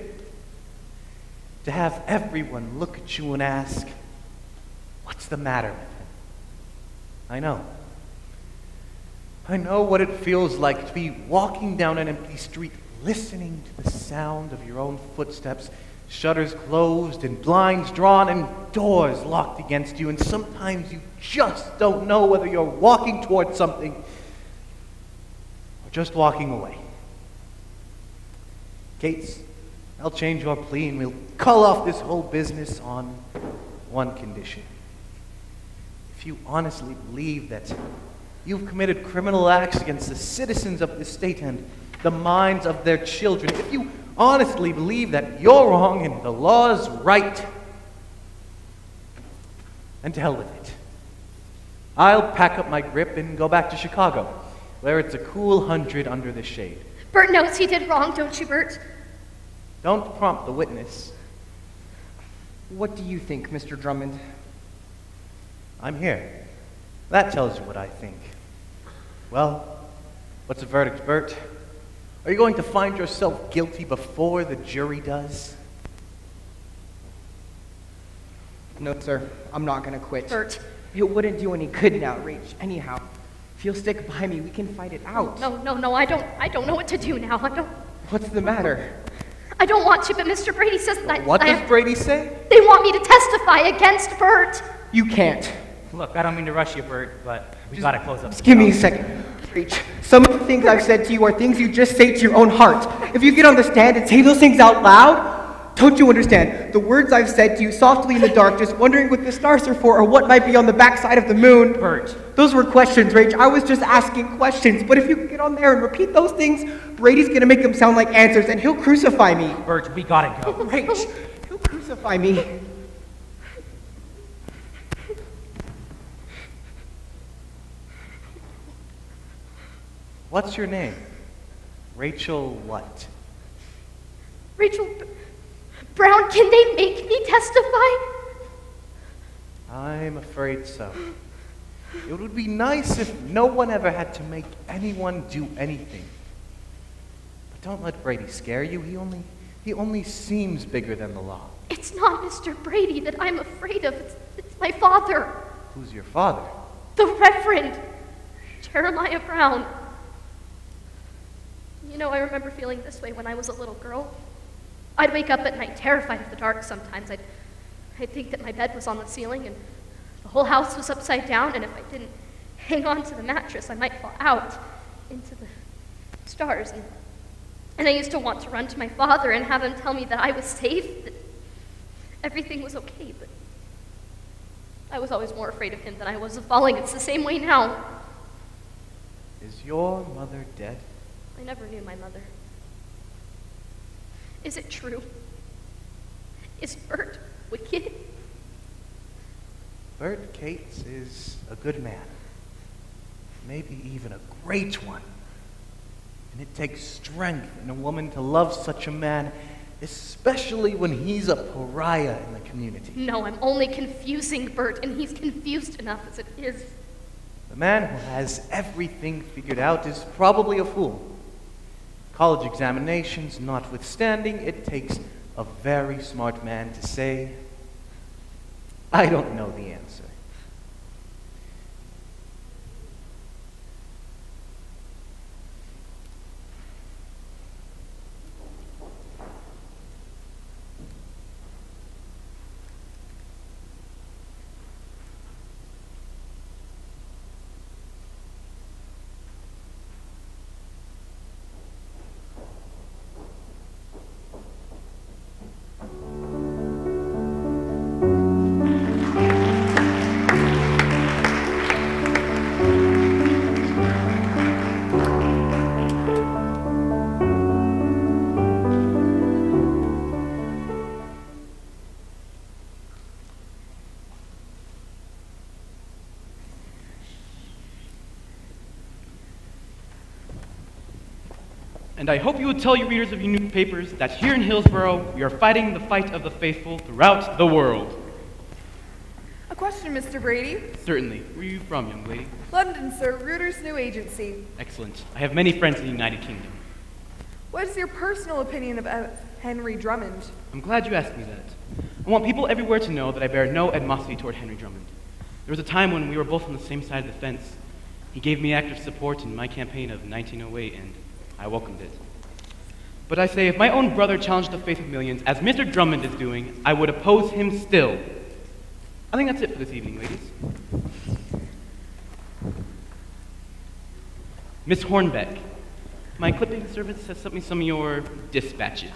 To have everyone look at you and ask, what's the matter with him? I know. I know what it feels like to be walking down an empty street, listening to the sound of your own footsteps, shutters closed and blinds drawn and doors locked against you, and sometimes you just don't know whether you're walking towards something or just walking away. Gates, I'll change your plea and we'll call off this whole business on one condition. If you honestly believe that you've committed criminal acts against the citizens of this state and the minds of their children, if you honestly believe that you're wrong and the law's right, and to hell with it. I'll pack up my grip and go back to Chicago, where it's a cool 100 under the shade. Bert knows he did wrong, don't you, Bert? Don't prompt the witness. What do you think, Mr. Drummond? I'm here. That tells you what I think. Well, what's the verdict, Bert? Are you going to find yourself guilty before the jury does? No, sir. I'm not going to quit. Bert. It wouldn't do any good now, Rach. Anyhow, if you'll stick by me, we can fight it out. No, I don't know what to do now. What's the matter? I don't want to, but Mr. Brady says that What does Brady say? They want me to testify against Bert. You can't. Look, I don't mean to rush you, Bert, but we gotta close up. Just give me a second. Rach, some of the things I've said to you are things you just say to your own heart. If you get on the stand and say those things out loud, don't you understand? The words I've said to you softly in the dark, just wondering what the stars are for or what might be on the backside of the moon. Bert. Those were questions, Rach. I was just asking questions. But if you can get on there and repeat those things, Brady's gonna make them sound like answers and he'll crucify me. Bert, we gotta go. Rach, he'll crucify me. What's your name? Rachel what? Rachel Brown, can they make me testify? I'm afraid so. It would be nice if no one ever had to make anyone do anything. But don't let Brady scare you. He only seems bigger than the law. It's not Mr. Brady that I'm afraid of. It's my father. Who's your father? The Reverend Jeremiah Brown. You know, I remember feeling this way when I was a little girl. I'd wake up at night terrified of the dark sometimes. I'd think that my bed was on the ceiling and the whole house was upside down, and if I didn't hang on to the mattress, I might fall out into the stars. And I used to want to run to my father and have him tell me that I was safe, that everything was okay, but I was always more afraid of him than I was of falling. It's the same way now. Is your mother dead? I never knew my mother. Is it true? Is Bert wicked? Bert Cates is a good man. Maybe even a great one. And it takes strength in a woman to love such a man, especially when he's a pariah in the community. No, I'm only confusing Bert, and he's confused enough as it is. The man who has everything figured out is probably a fool. College examinations notwithstanding, it takes a very smart man to say, I don't know the answer. And I hope you would tell your readers of your newspapers that here in Hillsborough, we are fighting the fight of the faithful throughout the world. A question, Mr. Brady. Certainly. Where are you from, young lady? London, sir. Reuters' new agency. Excellent. I have many friends in the United Kingdom. What is your personal opinion about Henry Drummond? I'm glad you asked me that. I want people everywhere to know that I bear no animosity toward Henry Drummond. There was a time when we were both on the same side of the fence. He gave me active support in my campaign of 1908, and I welcomed it. But I say, if my own brother challenged the faith of millions, as Mr. Drummond is doing, I would oppose him still. I think that's it for this evening, ladies. Miss Hornbeck, my clipping service has sent me some of your dispatches.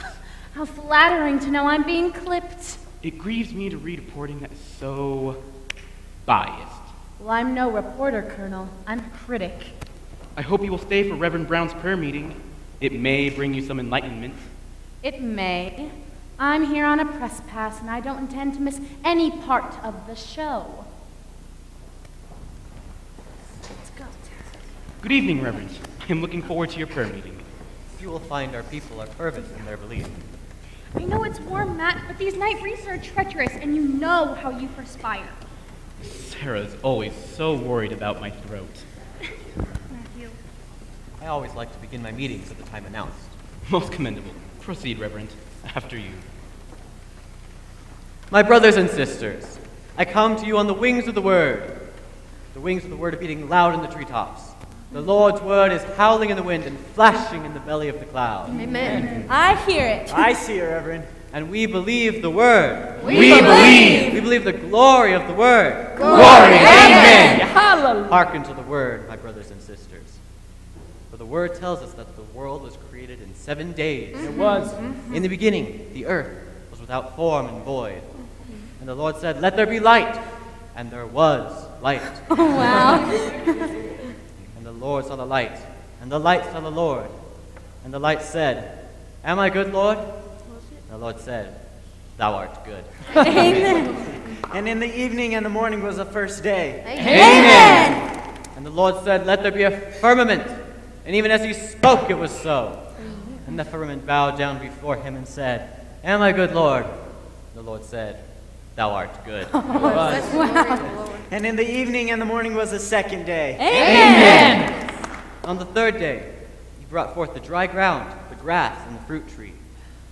How flattering to know I'm being clipped. It grieves me to read reporting that is so biased. Well, I'm no reporter, Colonel. I'm a critic. I hope you will stay for Reverend Brown's prayer meeting. It may bring you some enlightenment. It may. I'm here on a press pass, and I don't intend to miss any part of the show. Let's go. Good evening, Reverend. I am looking forward to your prayer meeting. You will find our people are fervent in their belief. I know it's warm, Matt, but these night reefs are treacherous, and you know how you perspire. Sarah's always so worried about my throat. Matthew. I always like to begin my meetings at the time announced. Most commendable. Proceed, Reverend. After you. My brothers and sisters, I come to you on the wings of the Word. The wings of the Word are beating loud in the treetops. The Lord's Word is howling in the wind and flashing in the belly of the cloud. Amen. I hear it. I see it, Reverend. And we believe the Word. We believe. We believe the glory of the Word. Glory. Amen. Hallelujah. Hearken to the Word, my brothers and sisters. For the Word tells us that the world was created in 7 days. It was. In the beginning, the earth was without form and void. And the Lord said, let there be light. And there was light. Oh, wow. And the Lord saw the light. And the light saw the Lord. And the light said, am I good, Lord? And the Lord said, thou art good. Amen. And in the evening and the morning was the first day. Amen. And the Lord said, let there be a firmament And even as he spoke, it was so. And the firmament bowed down before him and said, "And my good Lord." The Lord said, "Thou art good." And in the evening and the morning was the second day. Amen. On the third day, he brought forth the dry ground, the grass, and the fruit tree.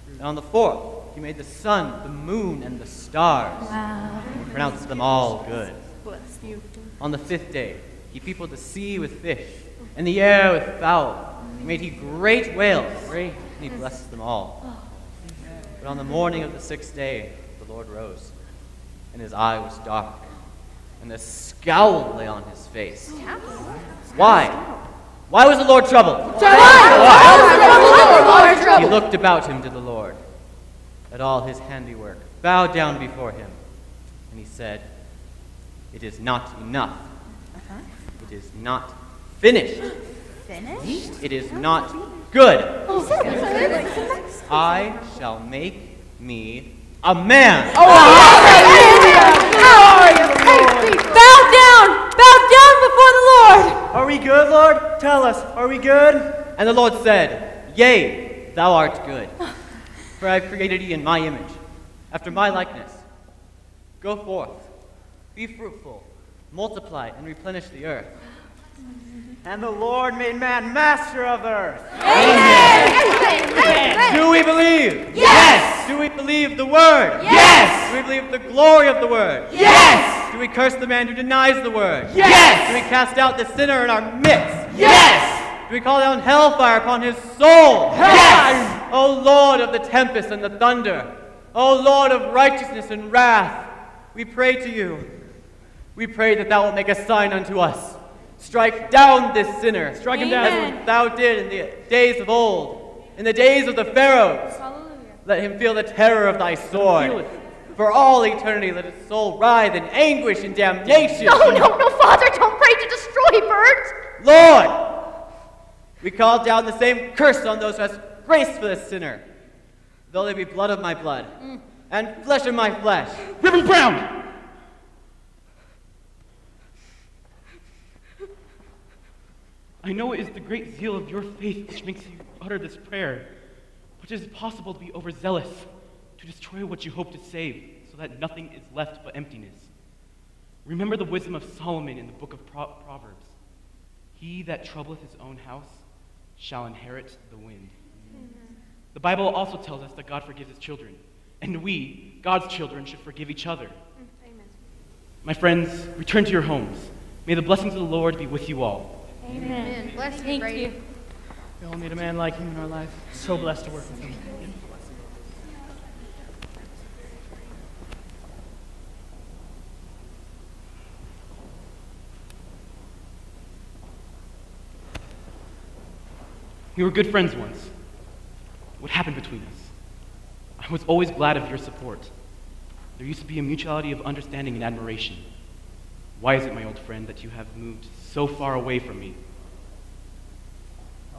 And on the fourth, he made the sun, the moon, and the stars. Wow. And pronounced them all good. Bless you. On the fifth day, he peopled the sea with fish, and the air with fowl. And made he great whales, and he blessed them all. But on the morning of the sixth day, the Lord rose, and his eye was dark, and a scowl lay on his face. Why? Why was the Lord troubled? Why? He looked about him to the Lord, at all his handiwork, bowed down before him, and he said, "It is not enough. It is not finished. Finished? It is not good. I shall make me a man." Bow down! Bow down before the Lord! Are we good, Lord? Tell us, are we good? And the Lord said, "Yea, thou art good. For I have created thee in my image, after my likeness. Go forth, be fruitful, multiply, and replenish the earth." And the Lord made man master of the earth. Amen. Do we believe? Yes. Do we believe the word? Yes. Do we believe the glory of the word? Yes. Do we curse the man who denies the word? Yes. Do we cast out the sinner in our midst? Yes. Do we call down hellfire upon his soul? Yes. O Lord of the tempest and the thunder, O Lord of righteousness and wrath, we pray to you. We pray that thou wilt make a sign unto us. Strike down this sinner. Strike him down. As thou did in the days of old, in the days of the pharaohs. Let him feel the terror of thy sword. For all eternity, let his soul writhe in anguish and damnation. No, Father, don't pray to destroy Bert. Lord, we call down the same curse on those who have grace for this sinner, though they be blood of my blood and flesh of my flesh. Reverend Brown! I know it is the great zeal of your faith which makes you utter this prayer, but it is possible to be overzealous, to destroy what you hope to save, so that nothing is left but emptiness. Remember the wisdom of Solomon in the book of Proverbs. He that troubleth his own house shall inherit the wind. The Bible also tells us that God forgives his children, and we, God's children, should forgive each other. My friends, return to your homes. May the blessings of the Lord be with you all. Amen. Bless you, Thank Brady. you. We all need a man like him in our life. So blessed to work with him. We were good friends once. What happened between us? I was always glad of your support. There used to be a mutuality of understanding and admiration. Why is it, my old friend, that you have moved so far away from me?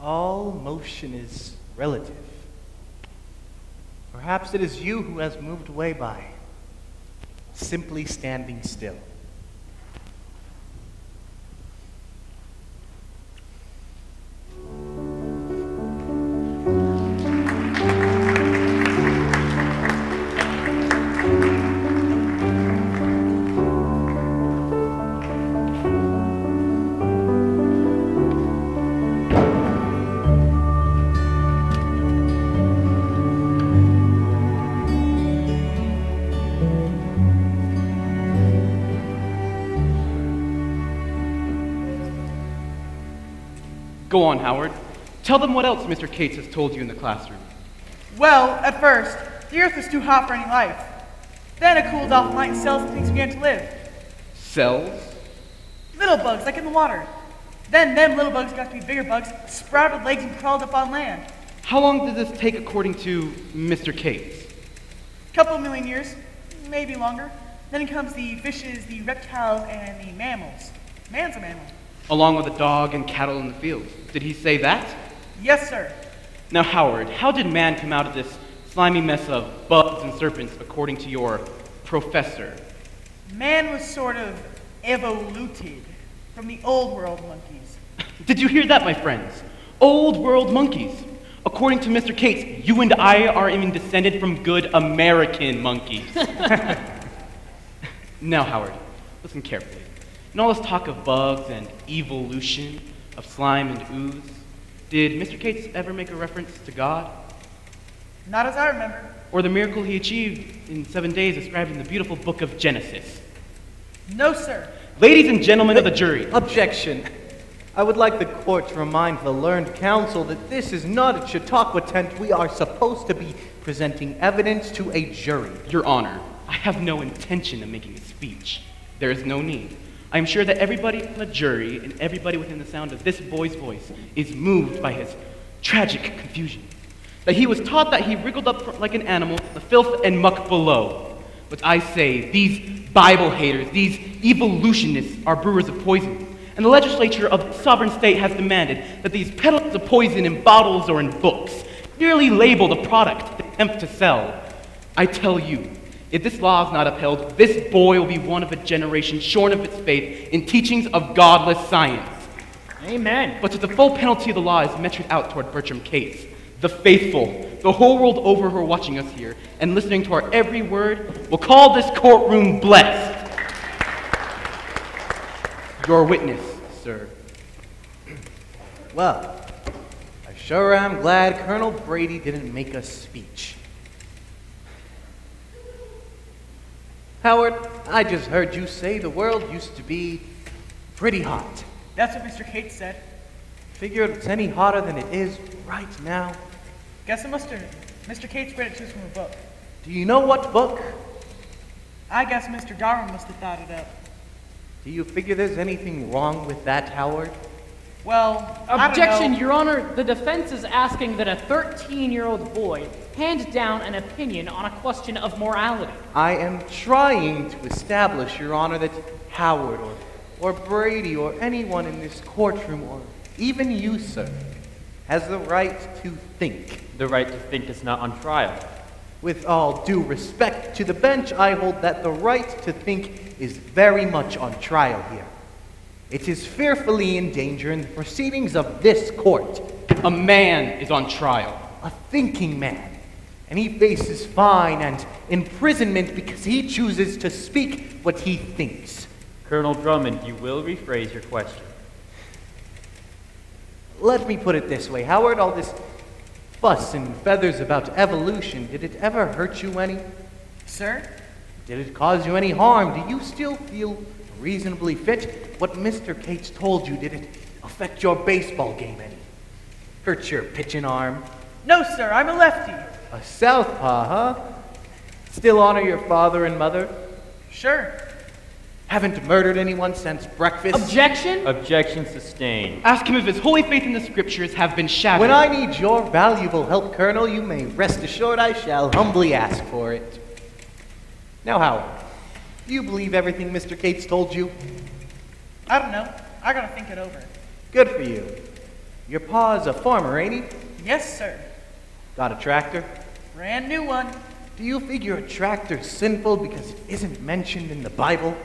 All motion is relative. Perhaps it is you who has moved away by simply standing still. Go on, Howard. Tell them what else Mr. Cates has told you in the classroom. Well, at first, the earth was too hot for any life. Then it cooled off and light cells and things began to live. Cells? Little bugs, like in the water. Then them little bugs got to be bigger bugs, sprouted legs and crawled up on land. How long did this take according to Mr. Cates? Couple million years, maybe longer. Then comes the fishes, the reptiles, and the mammals. Man's a mammal. Along with the dog and cattle in the fields. Did he say that? Yes, sir. Now, Howard, how did man come out of this slimy mess of bugs and serpents according to your professor? Man was sort of evoluted from the old world monkeys. Did you hear that, my friends? Old world monkeys. According to Mr. Cates, you and I are even descended from good American monkeys. Now, Howard, listen carefully. In all this talk of bugs and evolution, of slime and ooze, did Mr. Cates ever make a reference to God? Not as I remember. Or the miracle he achieved in 7 days described in the beautiful book of Genesis? No, sir. Ladies and gentlemen of the jury. Objection. I would like the court to remind the learned counsel that this is not a Chautauqua tent. We are supposed to be presenting evidence to a jury. Your Honor, I have no intention of making a speech. There is no need. I am sure that everybody on the jury and everybody within the sound of this boy's voice is moved by his tragic confusion. That he was taught that he wriggled up like an animal, the filth and muck below. But I say, these Bible haters, these evolutionists are brewers of poison. And the legislature of the sovereign state has demanded that these peddlers of poison in bottles or in books merely label the product they attempt to sell. I tell you, if this law is not upheld, this boy will be one of a generation shorn of its faith in teachings of godless science. Amen. But if the full penalty of the law is measured out toward Bertram Cates, the faithful, the whole world over who are watching us here and listening to our every word, will call this courtroom blessed. Your witness, sir. Well, I sure am glad Colonel Brady didn't make a speech. Howard, I just heard you say the world used to be pretty hot. That's what Mr. Cates said. Figure it's any hotter than it is right now. Guess it must have. Mr. Cates read it to us from a book. Do you know what book? I guess Mr. Darwin must have thought it up. Do you figure there's anything wrong with that, Howard? Well, Objection, I don't know. Your Honor. The defense is asking that a 13-year-old boy hand down an opinion on a question of morality. I am trying to establish, Your Honor, that Howard or Brady or anyone in this courtroom, or even you, sir, has the right to think. The right to think is not on trial. With all due respect to the bench, I hold that the right to think is very much on trial here. It is fearfully in danger in the proceedings of this court. A man is on trial. A thinking man. And he faces fine and imprisonment because he chooses to speak what he thinks. Colonel Drummond, you will rephrase your question. Let me put it this way, Howard, all this fuss and feathers about evolution, did it ever hurt you any? Sir? Did it cause you any harm? Do you still feel reasonably fit? What Mr. Cates told you, did it affect your baseball game any? Hurt your pitching arm? No, sir, I'm a lefty. A southpaw, huh? Still honor your father and mother? Sure. Haven't murdered anyone since breakfast? Objection? Objection sustained. Ask him if his holy faith in the scriptures have been shattered. When I need your valuable help, Colonel, you may rest assured I shall humbly ask for it. Now, Howard, do you believe everything Mr. Cates told you? I don't know. I gotta think it over. Good for you. Your pa's a farmer, ain't he? Yes, sir. Got a tractor? Brand new one. Do you figure a tractor's sinful because it isn't mentioned in the Bible?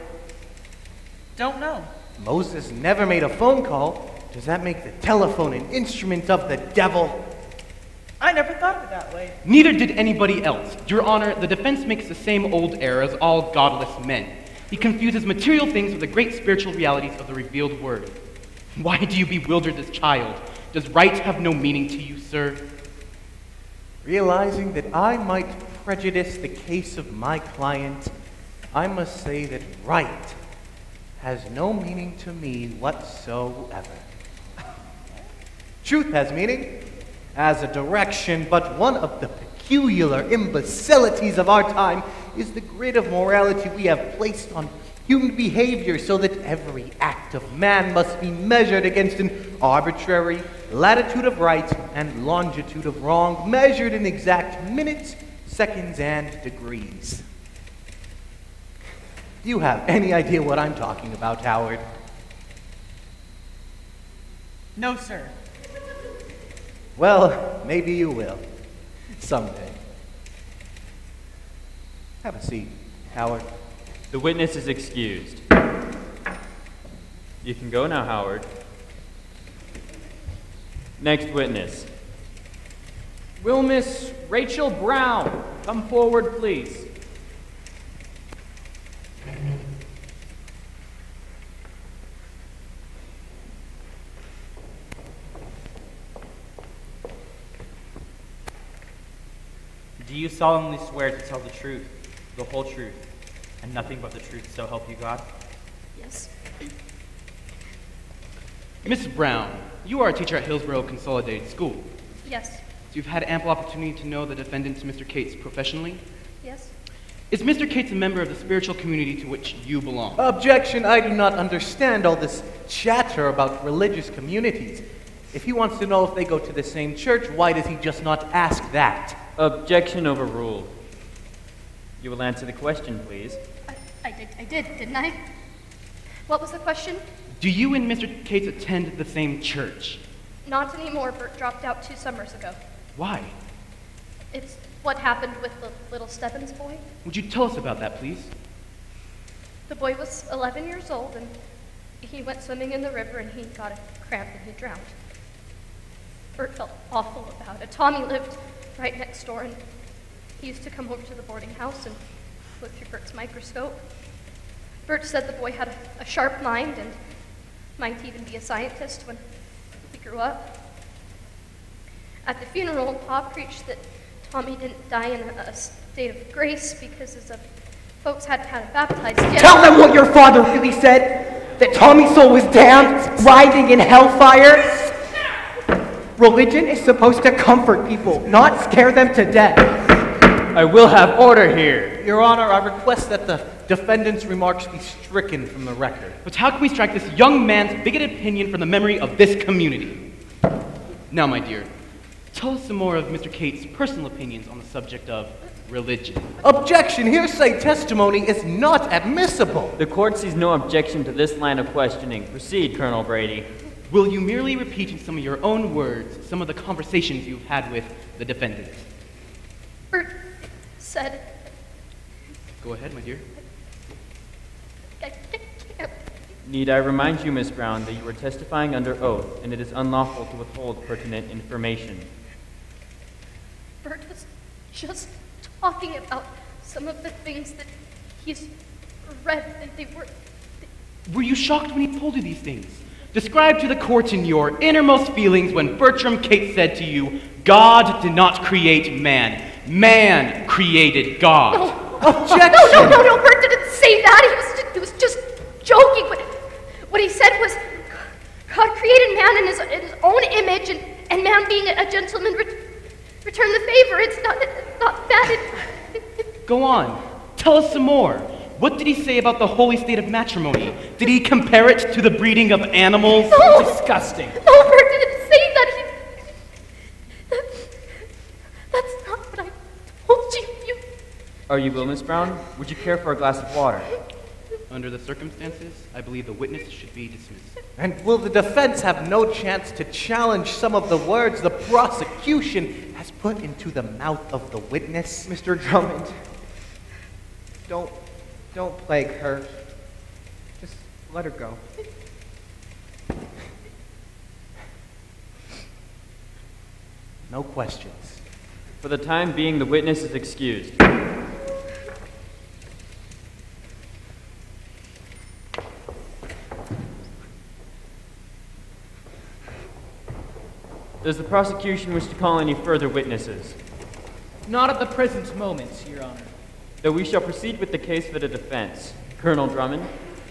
Don't know. Moses never made a phone call. Does that make the telephone an instrument of the devil? I never thought of it that way. Neither did anybody else. Your Honor, the defense makes the same old error as all godless men. He confuses material things with the great spiritual realities of the revealed word. Why do you bewilder this child? Does right have no meaning to you, sir? Realizing that I might prejudice the case of my client, I must say that right has no meaning to me whatsoever. Truth has meaning, as a direction, but one of the peculiar imbecilities of our time is the grid of morality we have placed on human behavior so that every act of man must be measured against an arbitrary latitude of right and longitude of wrong, measured in exact minutes, seconds, and degrees. Do you have any idea what I'm talking about, Howard? No, sir. Well, maybe you will. Someday. Have a seat, Howard. The witness is excused. You can go now, Howard. Next witness. Will Miss Rachel Brown come forward, please? Do you solemnly swear to tell the truth, the whole truth, and nothing but the truth, so help you God? Yes. Miss Brown, you are a teacher at Hillsborough Consolidated School. Yes. So you've had ample opportunity to know the defendant, Mr. Cates, professionally? Yes. Is Mr. Cates a member of the spiritual community to which you belong? Objection, I do not understand all this chatter about religious communities. If he wants to know if they go to the same church, why does he just not ask that? Objection overruled. You will answer the question, please. I did, didn't I? What was the question? Do you and Mr. Cates attend the same church? Not anymore. Bert dropped out 2 summers ago. Why? It's what happened with the little Stebbins boy. Would you tell us about that, please? The boy was 11 years old, and he went swimming in the river, and he got a cramp, and he drowned. Bert felt awful about it. Tommy lived right next door, and he used to come over to the boarding house and look through Bert's microscope. Bert said the boy had a sharp mind and might even be a scientist when he grew up. At the funeral, Pa preached that Tommy didn't die in a state of grace because his folks hadn't had him baptized yet. Tell them what your father really said, that Tommy's soul was damned, writhing in hellfire. Religion is supposed to comfort people, not scare them to death. I will have order here. Your Honor, I request that the defendant's remarks be stricken from the record. But how can we strike this young man's bigoted opinion from the memory of this community? Now, my dear, tell us some more of Mr. Cates' personal opinions on the subject of religion. Objection! Hearsay testimony is not admissible. The court sees no objection to this line of questioning. Proceed, Colonel Brady. Will you merely repeat in some of your own words some of the conversations you've had with the defendant? Bert said... Go ahead, my dear. I can't. Need I remind you, Miss Brown, that you are testifying under oath, and it is unlawful to withhold pertinent information. Bert was just talking about some of the things that he's read, and they were... Were you shocked when he told you these things? Describe to the court in your innermost feelings when Bertram Cates said to you, God did not create man. Man created God. No. Objection! No, Bert didn't say that. He was just joking. What he said was, God created man in his own image, and man being a gentleman returned the favor. It's not that. Go on. Tell us some more. What did he say about the holy state of matrimony? Did he compare it to the breeding of animals? No! Disgusting. No, Bert didn't say that. That's not what I told you. Are you ill, Miss Brown? Would you care for a glass of water? Under the circumstances, I believe the witness should be dismissed. And will the defense have no chance to challenge some of the words the prosecution has put into the mouth of the witness? Mr. Drummond, don't plague her. Just let her go. No questions. For the time being, the witness is excused. Does the prosecution wish to call any further witnesses? Not at the present moment, Your Honor. Then we shall proceed with the case for the defense. Colonel Drummond?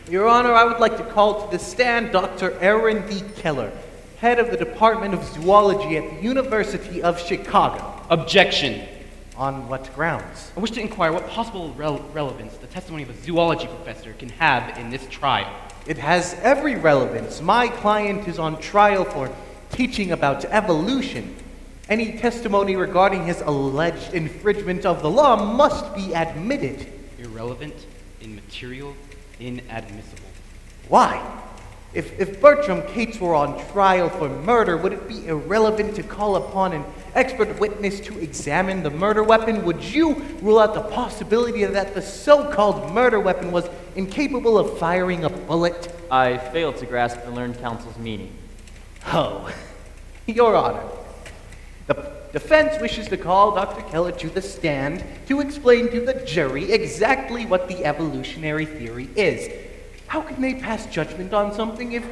Your Honor, I would like to call to the stand Dr. Aaron D. Keller, head of the Department of Zoology at the University of Chicago. Objection. On what grounds? I wish to inquire what possible relevance the testimony of a zoology professor can have in this trial. It has every relevance. My client is on trial for teaching about evolution. Any testimony regarding his alleged infringement of the law must be admitted. Irrelevant, immaterial, inadmissible. Why? If Bertram Cates were on trial for murder, would it be irrelevant to call upon an expert witness to examine the murder weapon? Would you rule out the possibility that the so-called murder weapon was incapable of firing a bullet? I fail to grasp the learned counsel's meaning. Oh. Your Honor, the defense wishes to call Dr. Keller to the stand to explain to the jury exactly what the evolutionary theory is. How can they pass judgment on something if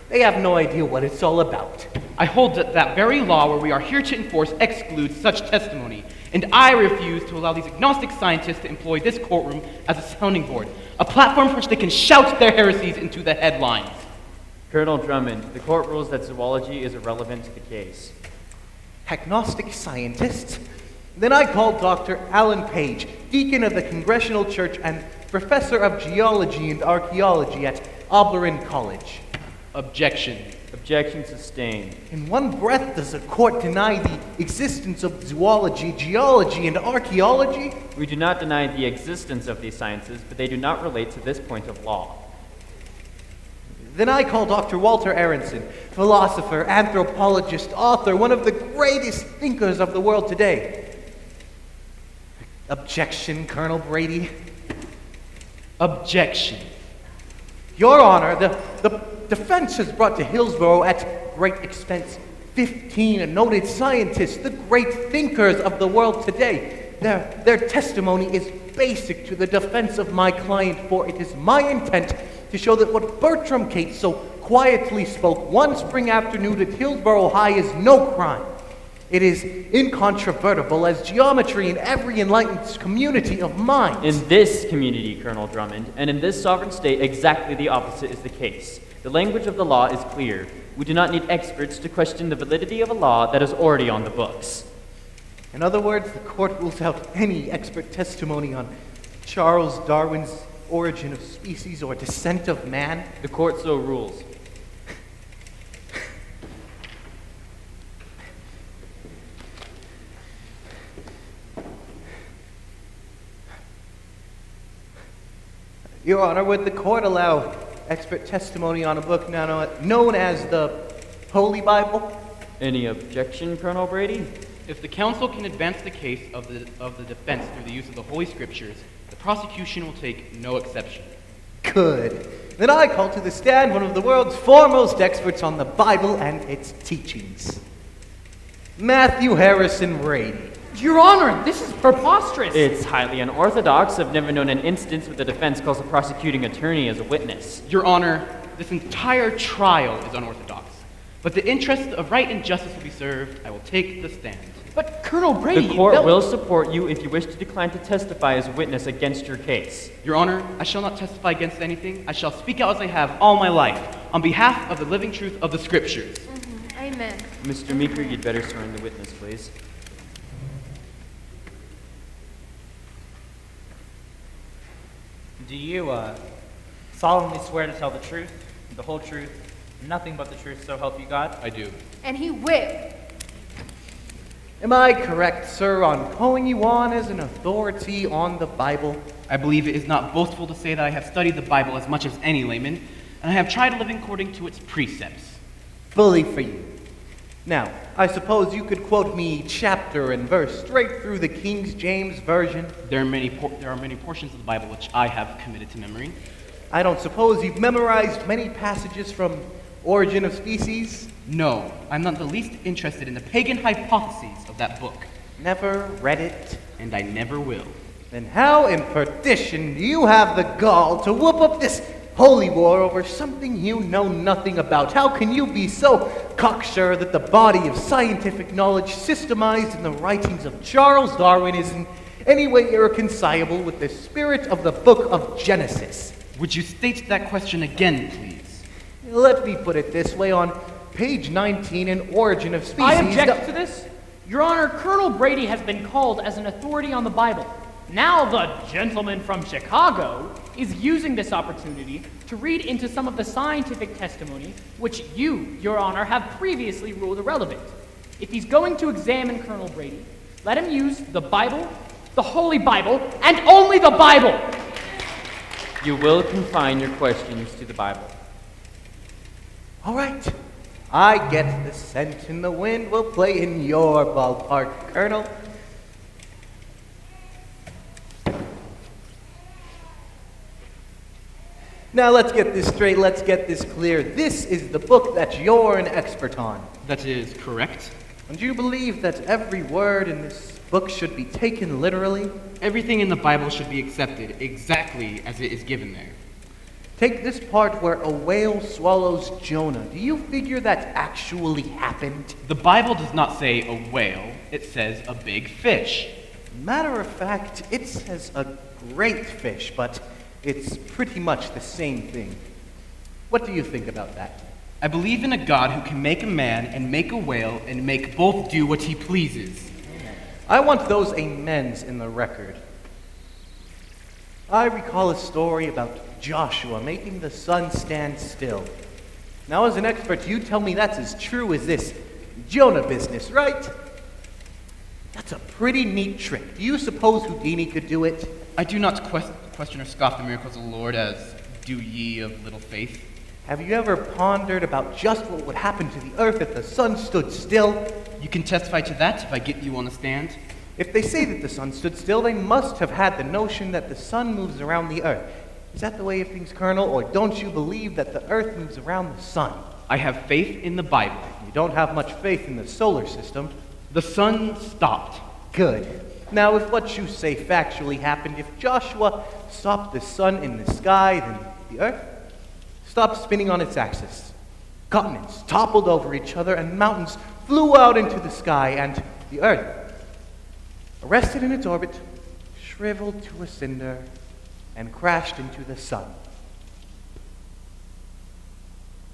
they have no idea what it's all about? I hold that that very law where we are here to enforce excludes such testimony, and I refuse to allow these agnostic scientists to employ this courtroom as a sounding board, a platform from which they can shout their heresies into the headlines. Colonel Drummond, the court rules that zoology is irrelevant to the case. Agnostic scientists? Then I call Dr. Alan Page, deacon of the Congregational Church and professor of geology and archaeology at Auburn College. Objection. Objection sustained. In one breath, does the court deny the existence of zoology, geology, and archaeology? We do not deny the existence of these sciences, but they do not relate to this point of law. Then I call Dr. Walter Aronson, philosopher, anthropologist, author, one of the greatest thinkers of the world today. Objection, Colonel Brady. Objection. Your Honor, the defense has brought to Hillsborough at great expense 15 noted scientists, the great thinkers of the world today. Their testimony is basic to the defense of my client, for it is my intent to show that what Bertram Cates so quietly spoke one spring afternoon at Hillsborough High is no crime. It is incontrovertible as geometry in every enlightened community of minds. In this community, Colonel Drummond, and in this sovereign state, exactly the opposite is the case. The language of the law is clear. We do not need experts to question the validity of a law that is already on the books. In other words, the court rules out any expert testimony on Charles Darwin's origin of species or descent of man. The court so rules. Your Honor, would the court allow expert testimony on a book now known as the Holy Bible? Any objection, Colonel Brady? If the counsel can advance the case of the defense through the use of the Holy Scriptures, the prosecution will take no exception. Good. Then I call to the stand one of the world's foremost experts on the Bible and its teachings, Matthew Harrison Brady. Your Honor, this is preposterous. It's highly unorthodox. I've never known an instance where the defense calls a prosecuting attorney as a witness. Your Honor, this entire trial is unorthodox. But the interest of right and justice will be served. I will take the stand. But Colonel Brady... The court will support you if you wish to decline to testify as a witness against your case. Your Honor, I shall not testify against anything. I shall speak out as I have all my life, on behalf of the living truth of the Scriptures. Amen. Mr. Meeker, you'd better swear in the witness, please. Do you solemnly swear to tell the truth, the whole truth, nothing but the truth, so help you God? I do. And he will. Am I correct, sir, on calling you on as an authority on the Bible? I believe it is not boastful to say that I have studied the Bible as much as any layman, and I have tried living according to its precepts. Bully for you. Now, I suppose you could quote me chapter and verse straight through the King James Version. There are many portions of the Bible which I have committed to memory. I don't suppose you've memorized many passages from Origin of Species? No, I'm not the least interested in the pagan hypotheses of that book. Never read it? And I never will. Then how in perdition do you have the gall to whoop up this holy war over something you know nothing about? How can you be so cocksure that the body of scientific knowledge systemized in the writings of Charles Darwin is in any way irreconcilable with the spirit of the book of Genesis? Would you state that question again, please? Let me put it this way. On page 19 in Origin of Species... I object to this. Your Honor, Colonel Brady has been called as an authority on the Bible. Now the gentleman from Chicago is using this opportunity to read into some of the scientific testimony which you, Your Honor, have previously ruled irrelevant. If he's going to examine Colonel Brady, let him use the Bible, the Holy Bible, and only the Bible. You will confine your questions to the Bible. All right. I get the scent in the wind will play in your ballpark, Colonel. Now let's get this straight, let's get this clear. This is the book that you're an expert on. That is correct. And you believe that every word in this book should be taken literally? Everything in the Bible should be accepted exactly as it is given there. Take this part where a whale swallows Jonah. Do you figure that actually happened? The Bible does not say a whale, it says a big fish. Matter of fact, it says a great fish, but it's pretty much the same thing. What do you think about that? I believe in a God who can make a man and make a whale and make both do what he pleases. I want those amens in the record. I recall a story about Joshua making the sun stand still. Now, as an expert, you tell me that's as true as this Jonah business, right? That's a pretty neat trick. Do you suppose Houdini could do it? I do not question or scoff the miracles of the Lord, as do ye of little faith. Have you ever pondered about just what would happen to the earth if the sun stood still? You can testify to that if I get you on the stand. If they say that the sun stood still, they must have had the notion that the sun moves around the earth. Is that the way of things, Colonel, or don't you believe that the earth moves around the sun? I have faith in the Bible. You don't have much faith in the solar system. The sun stopped. Good. Now, if what you say factually happened, if Joshua stopped the sun in the sky, then the earth stopped spinning on its axis. Continents toppled over each other, and mountains flew out into the sky, and the earth, arrested in its orbit, shriveled to a cinder, and crashed into the sun.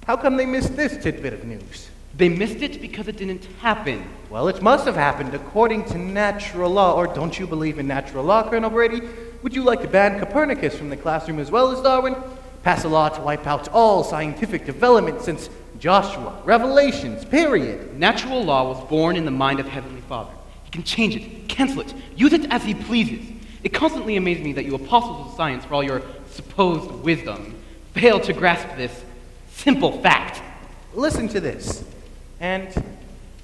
How come they missed this tidbit of news? They missed it because it didn't happen. Well, it must have happened according to natural law. Or don't you believe in natural law, Colonel Brady? Would you like to ban Copernicus from the classroom as well as Darwin? Pass a law to wipe out all scientific development since Joshua, Revelations, period. Natural law was born in the mind of Heavenly Father. He can change it, cancel it, use it as he pleases. It constantly amazes me that you apostles of science, for all your supposed wisdom, fail to grasp this simple fact. Listen to this. And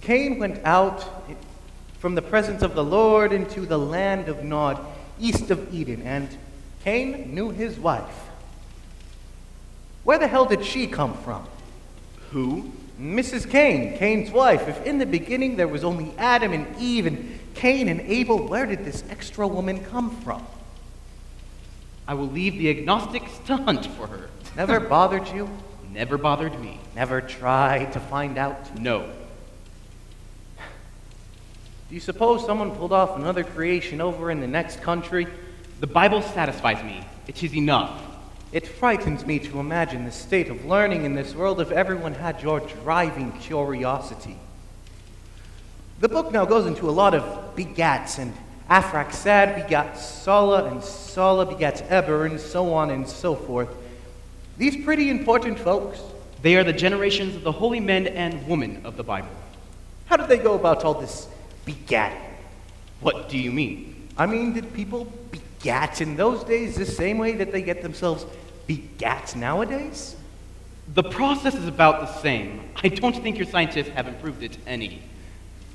Cain went out from the presence of the Lord into the land of Nod, east of Eden, and Cain knew his wife. Where the hell did she come from? Who? Mrs. Cain, Cain's wife. If in the beginning there was only Adam and Eve and Cain and Abel, where did this extra woman come from? I will leave the agnostics to hunt for her. Never bothered you? Never bothered me. Never tried to find out? No. Do you suppose someone pulled off another creation over in the next country? The Bible satisfies me. It is enough. It frightens me to imagine the state of learning in this world if everyone had your driving curiosity. The book now goes into a lot of begats, and Aphraxad begat Sala, and Sala begat Eber, and so on and so forth. These pretty important folks. They are the generations of the holy men and women of the Bible. How did they go about all this begatting? What do you mean? I mean, did people begat in those days the same way that they get themselves begat nowadays? The process is about the same. I don't think your scientists have improved it any.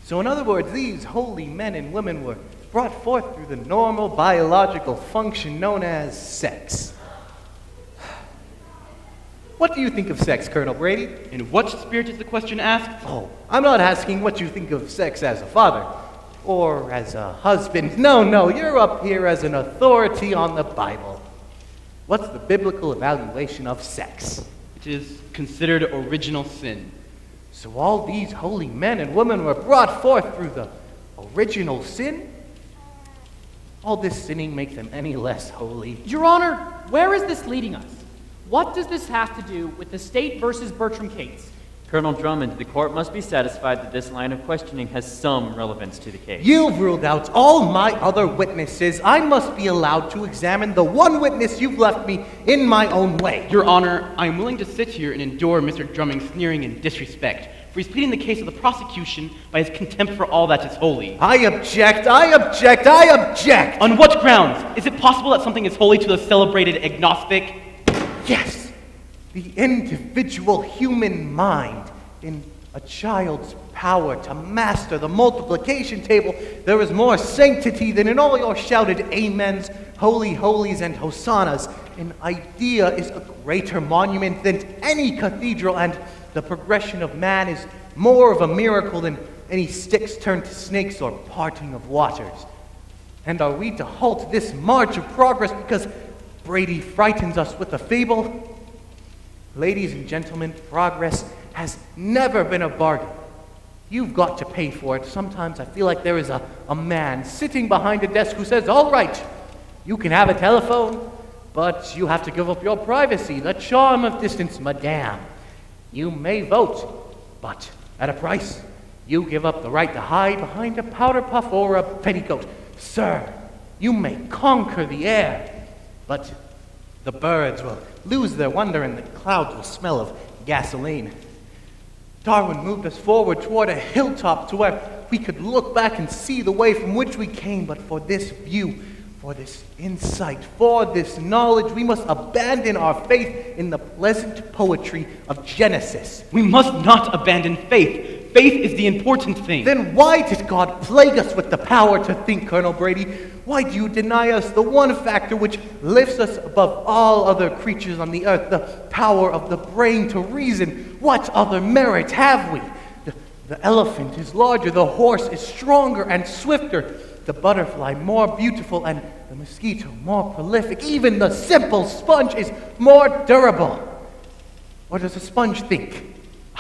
So in other words, these holy men and women were brought forth through the normal biological function known as sex. What do you think of sex, Colonel Brady? In what spirit is the question asked? Oh, I'm not asking what you think of sex as a father or as a husband. No, you're up here as an authority on the Bible. What's the biblical evaluation of sex? It is considered original sin. So all these holy men and women were brought forth through the original sin? All this sinning make them any less holy? Your Honor, where is this leading us? What does this have to do with the state versus Bertram case? Colonel Drummond, the court must be satisfied that this line of questioning has some relevance to the case. You've ruled out all my other witnesses. I must be allowed to examine the one witness you've left me in my own way. Your Honor, I am willing to sit here and endure Mr. Drummond's sneering and disrespect, for he's pleading the case of the prosecution by his contempt for all that is holy. I object! On what grounds? Is it possible that something is holy to the celebrated agnostic? Yes, the individual human mind in a child's power to master the multiplication table. There is more sanctity than in all your shouted amens, holy holies, and hosannas. An idea is a greater monument than any cathedral, and the progression of man is more of a miracle than any sticks turned to snakes or parting of waters. And are we to halt this march of progress because Brady frightens us with a fable? Ladies and gentlemen, progress has never been a bargain. You've got to pay for it. Sometimes I feel like there is a man sitting behind a desk who says, all right, you can have a telephone, but you have to give up your privacy, the charm of distance, madame. You may vote, but at a price. You give up the right to hide behind a powder puff or a petticoat. Sir, you may conquer the air, but the birds will lose their wonder and the clouds will smell of gasoline. Darwin moved us forward toward a hilltop to where we could look back and see the way from which we came, but for this view, for this insight, for this knowledge, we must abandon our faith in the pleasant poetry of Genesis. We must not abandon faith. Faith is the important thing. Then why did God plague us with the power to think, Colonel Brady? Why do you deny us the one factor which lifts us above all other creatures on the earth, the power of the brain to reason? What other merit have we? The elephant is larger, the horse is stronger and swifter, the butterfly more beautiful, and the mosquito more prolific. Even the simple sponge is more durable. Or does a sponge think?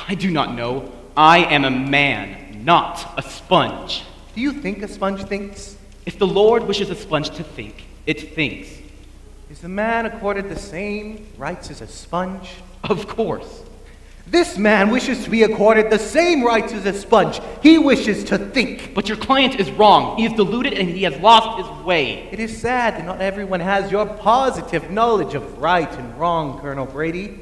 I do not know. I am a man, not a sponge. Do you think a sponge thinks? If the Lord wishes a sponge to think, it thinks. Is the man accorded the same rights as a sponge? Of course. This man wishes to be accorded the same rights as a sponge. He wishes to think. But your client is wrong. He is deluded and he has lost his way. It is sad that not everyone has your positive knowledge of right and wrong, Colonel Brady.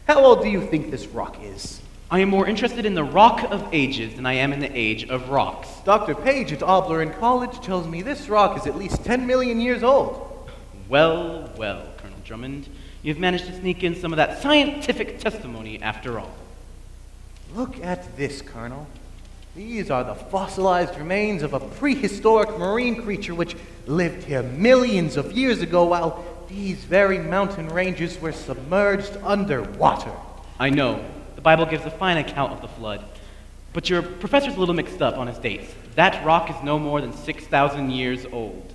How old do you think this rock is? I am more interested in the rock of ages than I am in the age of rocks. Dr. Page at Auburn College tells me this rock is at least 10 million years old. Well, well, Colonel Drummond, you've managed to sneak in some of that scientific testimony after all. Look at this, Colonel. These are the fossilized remains of a prehistoric marine creature which lived here millions of years ago while these very mountain ranges were submerged underwater. I know. The Bible gives a fine account of the flood. But your professor's a little mixed up on his dates. That rock is no more than 6,000 years old.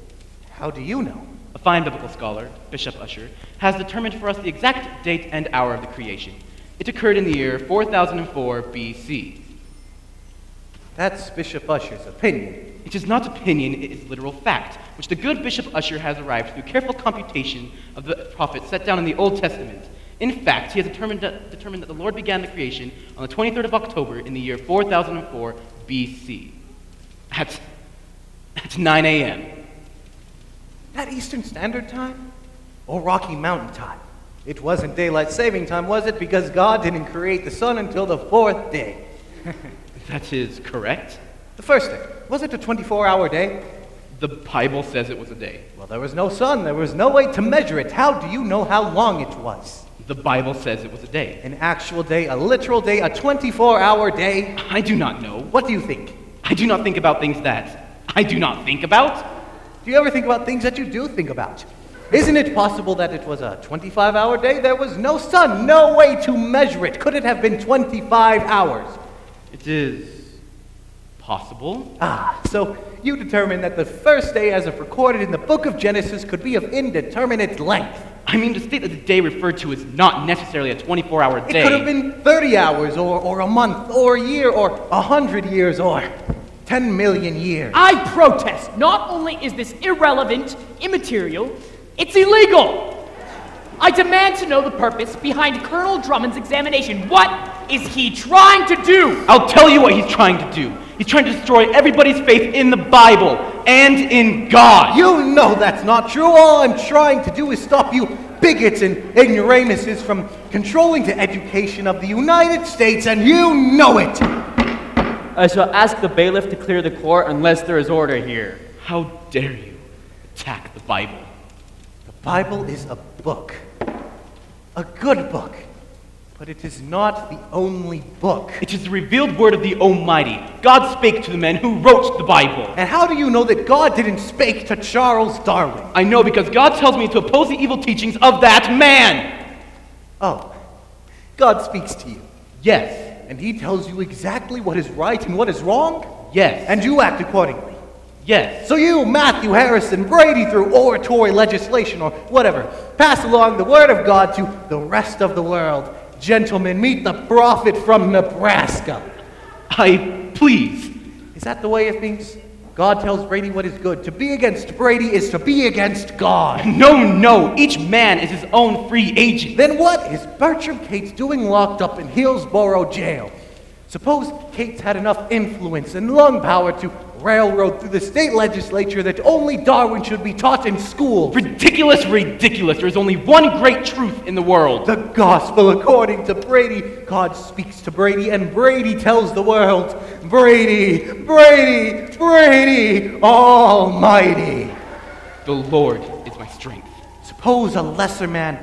How do you know? A fine biblical scholar, Bishop Usher, has determined for us the exact date and hour of the creation. It occurred in the year 4004 BC. That's Bishop Usher's opinion. It is not opinion, it is literal fact, which the good Bishop Usher has arrived through careful computation of the prophets set down in the Old Testament. In fact, he has determined that the Lord began the creation on the 23rd of October in the year 4004 BC. At 9 a.m. That Eastern Standard Time? Or Rocky Mountain Time? It wasn't daylight saving time, was it? Because God didn't create the sun until the fourth day. That is correct. The first day. Was it a 24-hour day? The Bible says it was a day. Well, there was no sun. There was no way to measure it. How do you know how long it was? The Bible says it was a day. An actual day, a literal day, a 24-hour day? I do not know. What do you think? I do not think about things that I do not think about. Do you ever think about things that you do think about? Isn't it possible that it was a 25-hour day? There was no sun, no way to measure it. Could it have been 25 hours? It is possible. Ah, so you determined that the first day as if recorded in the book of Genesis could be of indeterminate length. I mean, to state that the day referred to is not necessarily a 24-hour day. It could have been 30 hours, or a month, or a year, or 100 years, or 10 million years. I protest! Not only is this irrelevant, immaterial, it's illegal! I demand to know the purpose behind Colonel Drummond's examination. What is he trying to do? I'll tell you what he's trying to do. He's trying to destroy everybody's faith in the Bible and in God. You know that's not true. All I'm trying to do is stop you bigots and ignoramuses from controlling the education of the United States, and you know it. I shall ask the bailiff to clear the court unless there is order here. How dare you attack the Bible? The Bible is a book. A good book. But it is not the only book. It is the revealed word of the Almighty. God spake to the men who wrote the Bible. And how do you know that God didn't speak to Charles Darwin? I know because God tells me to oppose the evil teachings of that man. Oh, God speaks to you. Yes. And he tells you exactly what is right and what is wrong? Yes. And you act accordingly? Yes. So you, Matthew Harrison Brady, through oratory, legislation, or whatever, pass along the word of God to the rest of the world. Gentlemen, meet the prophet from Nebraska. Please. Is that the way of things? God tells Brady what is good. To be against Brady is to be against God. No. Each man is his own free agent. Then what is Bertram Cates doing locked up in Hillsborough jail? Suppose Cates had enough influence and lung power to railroad through the state legislature that only Darwin should be taught in school. Ridiculous. There is only one great truth in the world. The gospel according to Brady. God speaks to Brady, and Brady tells the world, Brady, Almighty. The Lord is my strength. Suppose a lesser man,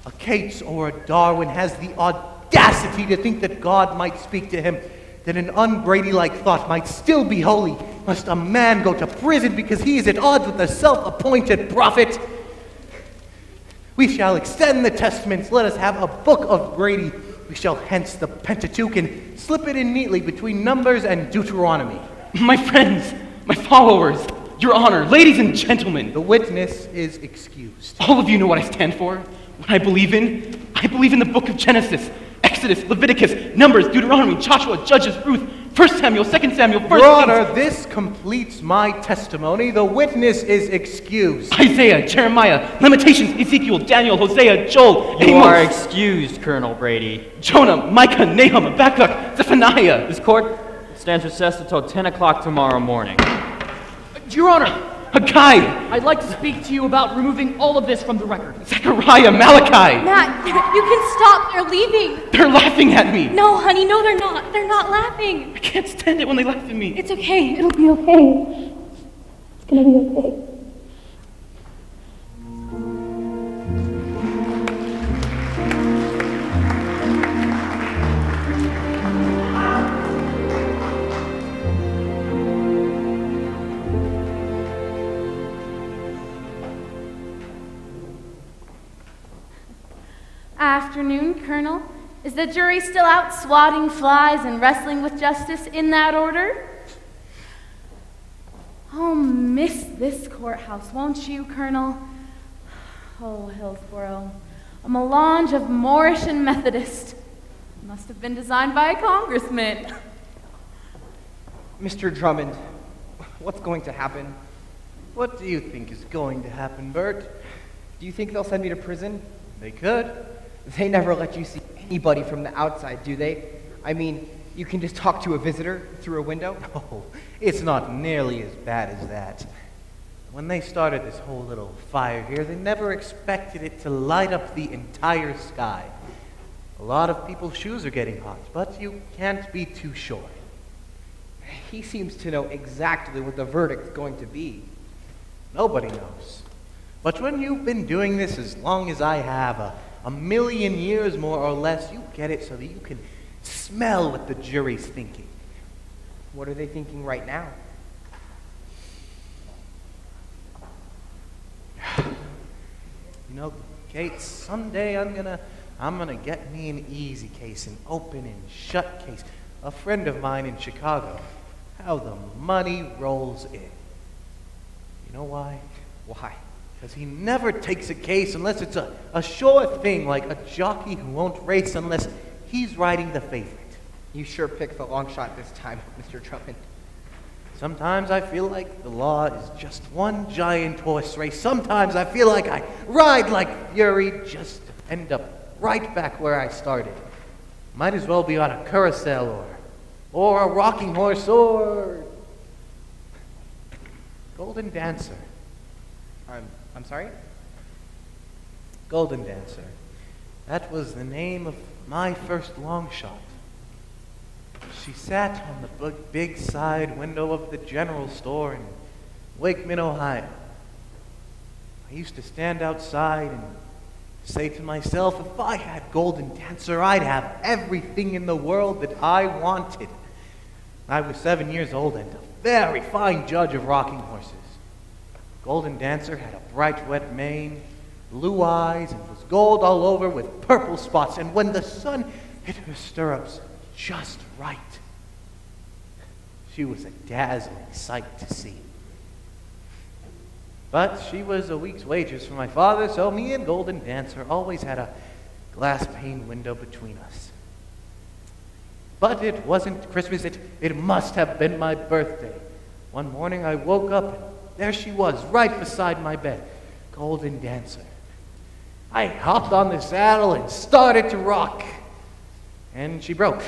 a Cates or a Darwin, has the audacity to think that God might speak to him, that an un-Brady-like thought might still be holy. Must a man go to prison because he is at odds with the self-appointed prophet? We shall extend the testaments. Let us have a book of Brady. We shall hence the Pentateuch and slip it in neatly between Numbers and Deuteronomy. My friends, my followers, Your Honor, ladies and gentlemen. The witness is excused. All of you know what I stand for, what I believe in. I believe in the book of Genesis, Exodus, Leviticus, Numbers, Deuteronomy, Joshua, Judges, Ruth, 1 Samuel, 2 Samuel, 1 Your Honor, this completes my testimony. The witness is excused. Isaiah, Jeremiah, Lamentations, Ezekiel, Daniel, Hosea, Joel, You Amos, are excused, Colonel Brady. Jonah, Micah, Nahum, Habakkuk, Zephaniah. This court stands recessed until 10 o'clock tomorrow morning. Your Honor, a guide. I'd like to speak to you about removing all of this from the record. Zechariah, Malachi. Matt, you can stop. They're leaving. They're laughing at me. No, honey, no, they're not. They're not laughing. I can't stand it when they laugh at me. It's okay. It'll be okay. It's gonna be okay. Afternoon, Colonel. Is the jury still out swatting flies and wrestling with justice in that order? Oh, miss this courthouse, won't you, Colonel? Oh, Hillsborough, a melange of Moorish and Methodist. Must have been designed by a congressman. Mr. Drummond, what's going to happen? What do you think is going to happen, Bert? Do you think they'll send me to prison? They could. They never let you see anybody from the outside, do they? I mean, you can just talk to a visitor through a window? No, it's not nearly as bad as that. When they started this whole little fire here, they never expected it to light up the entire sky. A lot of people's shoes are getting hot, but you can't be too sure. He seems to know exactly what the verdict's going to be. Nobody knows. But when you've been doing this as long as I have, a million years more or less, you get it so that you can smell what the jury's thinking. What are they thinking right now? You know, Kate, someday I'm gonna get me an easy case, an open and shut case. A friend of mine in Chicago, how the money rolls in. You know why? Why? Because he never takes a case unless it's a sure thing, like a jockey who won't race unless he's riding the favorite. You sure picked the long shot this time, Mr. Drummond. Sometimes I feel like the law is just one giant horse race. Sometimes I feel like I ride like Fury, just end up right back where I started. Might as well be on a carousel or a rocking horse or Golden Dancer. I'm sorry? Golden Dancer. That was the name of my first long shot. She sat on the big side window of the general store in Wakeman, Ohio. I used to stand outside and say to myself, if I had Golden Dancer, I'd have everything in the world that I wanted. I was 7 years old and a very fine judge of rocking horses. Golden Dancer had a bright wet mane, blue eyes, and was gold all over with purple spots. And when the sun hit her stirrups just right, she was a dazzling sight to see. But she was a week's wages for my father, so me and Golden Dancer always had a glass pane window between us. But it wasn't Christmas, it must have been my birthday. One morning I woke up and there she was, right beside my bed, Golden Dancer. I hopped on the saddle and started to rock, and she broke.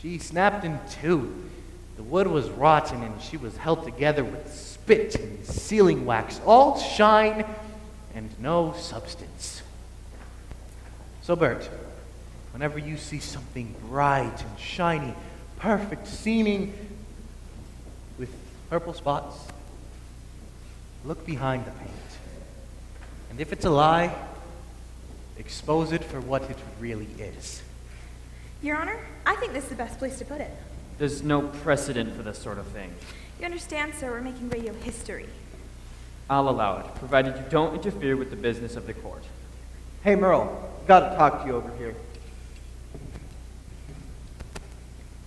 She snapped in two. The wood was rotten and she was held together with spit and sealing wax, all shine and no substance. So Bert, whenever you see something bright and shiny, perfect seeming, with purple spots, look behind the paint. And if it's a lie, expose it for what it really is. Your Honor, I think this is the best place to put it. There's no precedent for this sort of thing. You understand, sir, we're making radio history. I'll allow it, provided you don't interfere with the business of the court. Hey, Merle, gotta talk to you over here.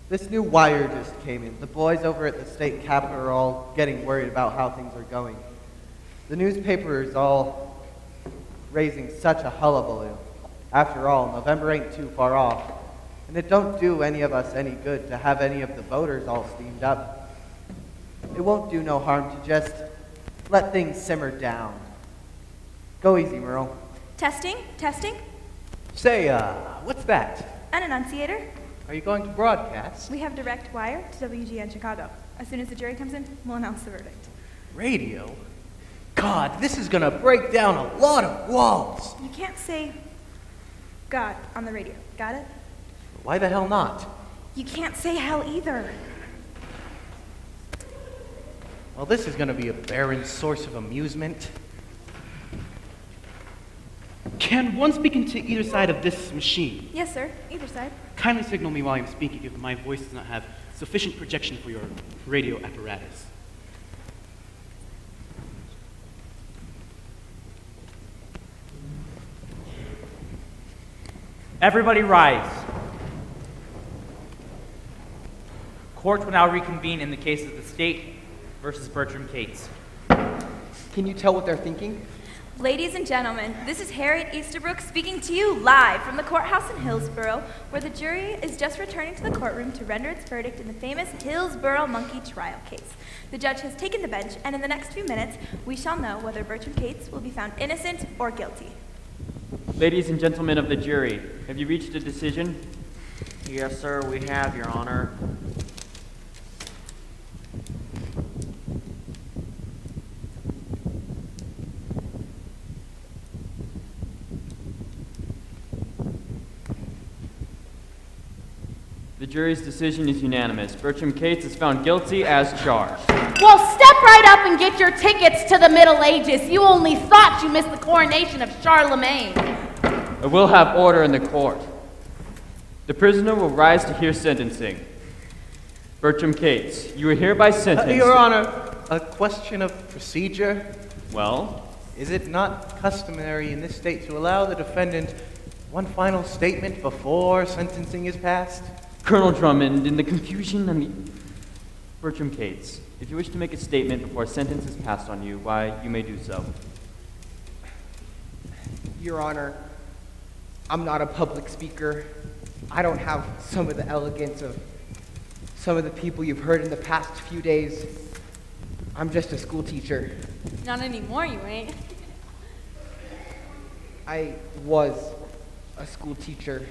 This new wire just came in. The boys over at the state capitol are all getting worried about how things are going. The newspaper is all raising such a hullabaloo. After all, November ain't too far off, and it don't do any of us any good to have any of the voters all steamed up. It won't do no harm to just let things simmer down. Go easy, Merle. Testing, testing. Say, what's that? An annunciator. Are you going to broadcast? We have direct wire to WGN Chicago. As soon as the jury comes in, we'll announce the verdict. Radio? God, this is gonna break down a lot of walls. You can't say God on the radio, got it? Why the hell not? You can't say hell either. Well, this is gonna be a barren source of amusement. Can one speak into either side of this machine? Yes, sir. Either side. Kindly signal me while I'm speaking if my voice does not have sufficient projection for your radio apparatus. Everybody rise. Court will now reconvene in the case of the state versus Bertram Cates. Can you tell what they're thinking? Ladies and gentlemen, this is Harriet Easterbrook speaking to you live from the courthouse in Hillsborough, where the jury is just returning to the courtroom to render its verdict in the famous Hillsborough monkey trial case. The judge has taken the bench, and in the next few minutes, we shall know whether Bertram Cates will be found innocent or guilty. Ladies and gentlemen of the jury, have you reached a decision? Yes, sir, we have, Your Honor. The jury's decision is unanimous. Bertram Cates is found guilty as charged. Well, step right up and get your tickets to the Middle Ages. You only thought you missed the coronation of Charlemagne. I will have order in the court. The prisoner will rise to hear sentencing. Bertram Cates, you are hereby sentenced. Your Honor, a question of procedure. Well? Is it not customary in this state to allow the defendant one final statement before sentencing is passed? Colonel Drummond, in the confusion and the... Bertram Cates, if you wish to make a statement before a sentence is passed on you, why, you may do so. Your Honor, I'm not a public speaker. I don't have some of the elegance of some of the people you've heard in the past few days. I'm just a school teacher. Not anymore, you ain't. I was a school teacher.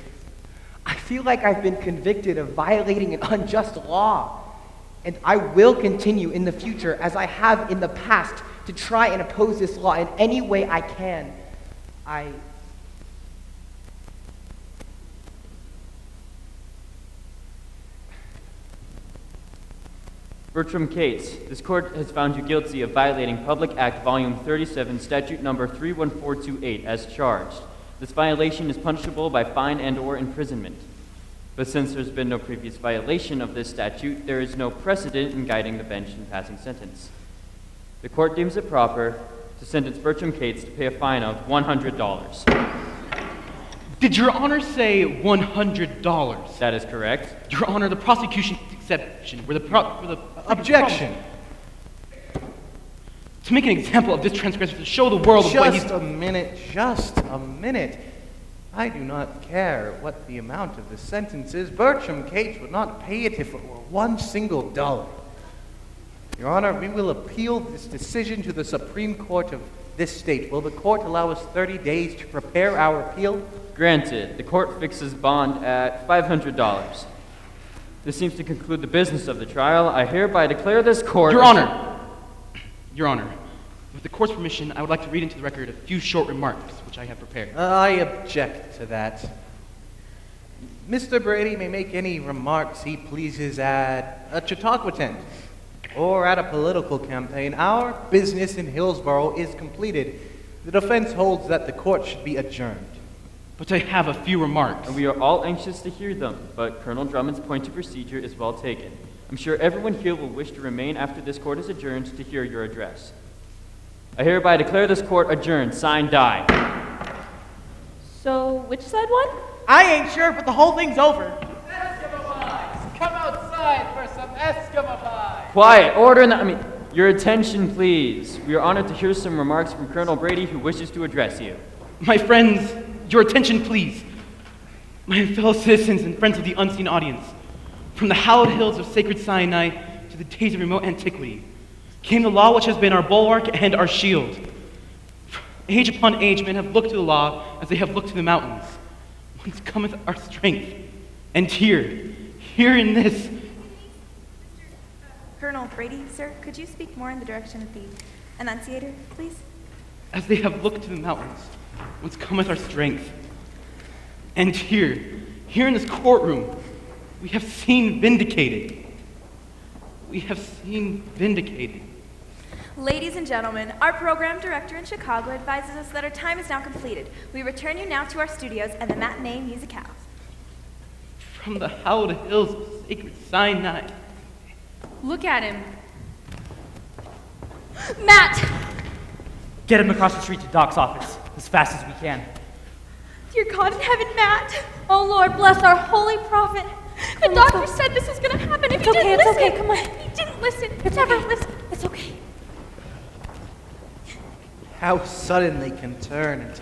I feel like I've been convicted of violating an unjust law, and I will continue in the future, as I have in the past, to try and oppose this law in any way I can. Bertram Cates, this court has found you guilty of violating Public Act Volume 37, Statute Number 31428 as charged. This violation is punishable by fine and/or imprisonment. But since there's been no previous violation of this statute, there is no precedent in guiding the bench in passing sentence. The court deems it proper to sentence Bertram Cates to pay a fine of $100. Did Your Honor say $100? That is correct. Your Honor, the prosecution's exception, where the Objection. To make an example of this transgressor, to show the world of what he's... Just a minute. I do not care what the amount of the sentence is. Bertram Cates would not pay it if it were one single dollar. Your Honor, we will appeal this decision to the Supreme Court of this state. Will the court allow us 30 days to prepare our appeal? Granted. The court fixes bond at $500. This seems to conclude the business of the trial. I hereby declare this court... Your Honor, with the court's permission, I would like to read into the record a few short remarks, which I have prepared. I object to that. Mr. Brady may make any remarks he pleases at a Chautauqua tent or at a political campaign. Our business in Hillsborough is completed. The defense holds that the court should be adjourned. But I have a few remarks. And we are all anxious to hear them, but Colonel Drummond's point of procedure is well taken. I'm sure everyone here will wish to remain after this court is adjourned to hear your address. I hereby declare this court adjourned. Signed, Die. So, which side won? I ain't sure, but the whole thing's over. Eskimo pies! Come outside for some Eskimo pies! Quiet, order in the... your attention, please. We are honored to hear some remarks from Colonel Brady, who wishes to address you. My friends, your attention, please. My fellow citizens and friends of the unseen audience, from the hallowed hills of sacred Sinai to the days of remote antiquity, came the law which has been our bulwark and our shield. Age upon age, men have looked to the law as they have looked to the mountains. Whence cometh our strength? And here in this... Colonel Brady, sir, could you speak more in the direction of the enunciator, please? As they have looked to the mountains, whence cometh our strength? And here in this courtroom, we have seen vindicated. We have seen vindicated. Ladies and gentlemen, our program director in Chicago advises us that our time is now completed. We return you now to our studios and the matinee musicale. From the hallowed hills of sacred Sinai. Look at him. Matt! Get him across the street to Doc's office as fast as we can. Dear God in heaven, Matt! Oh Lord, bless our holy prophet. The doctor said this was going to happen if he didn't listen. It's okay, come on. He didn't listen. It's Never okay. listen. It's okay. How sudden they can turn and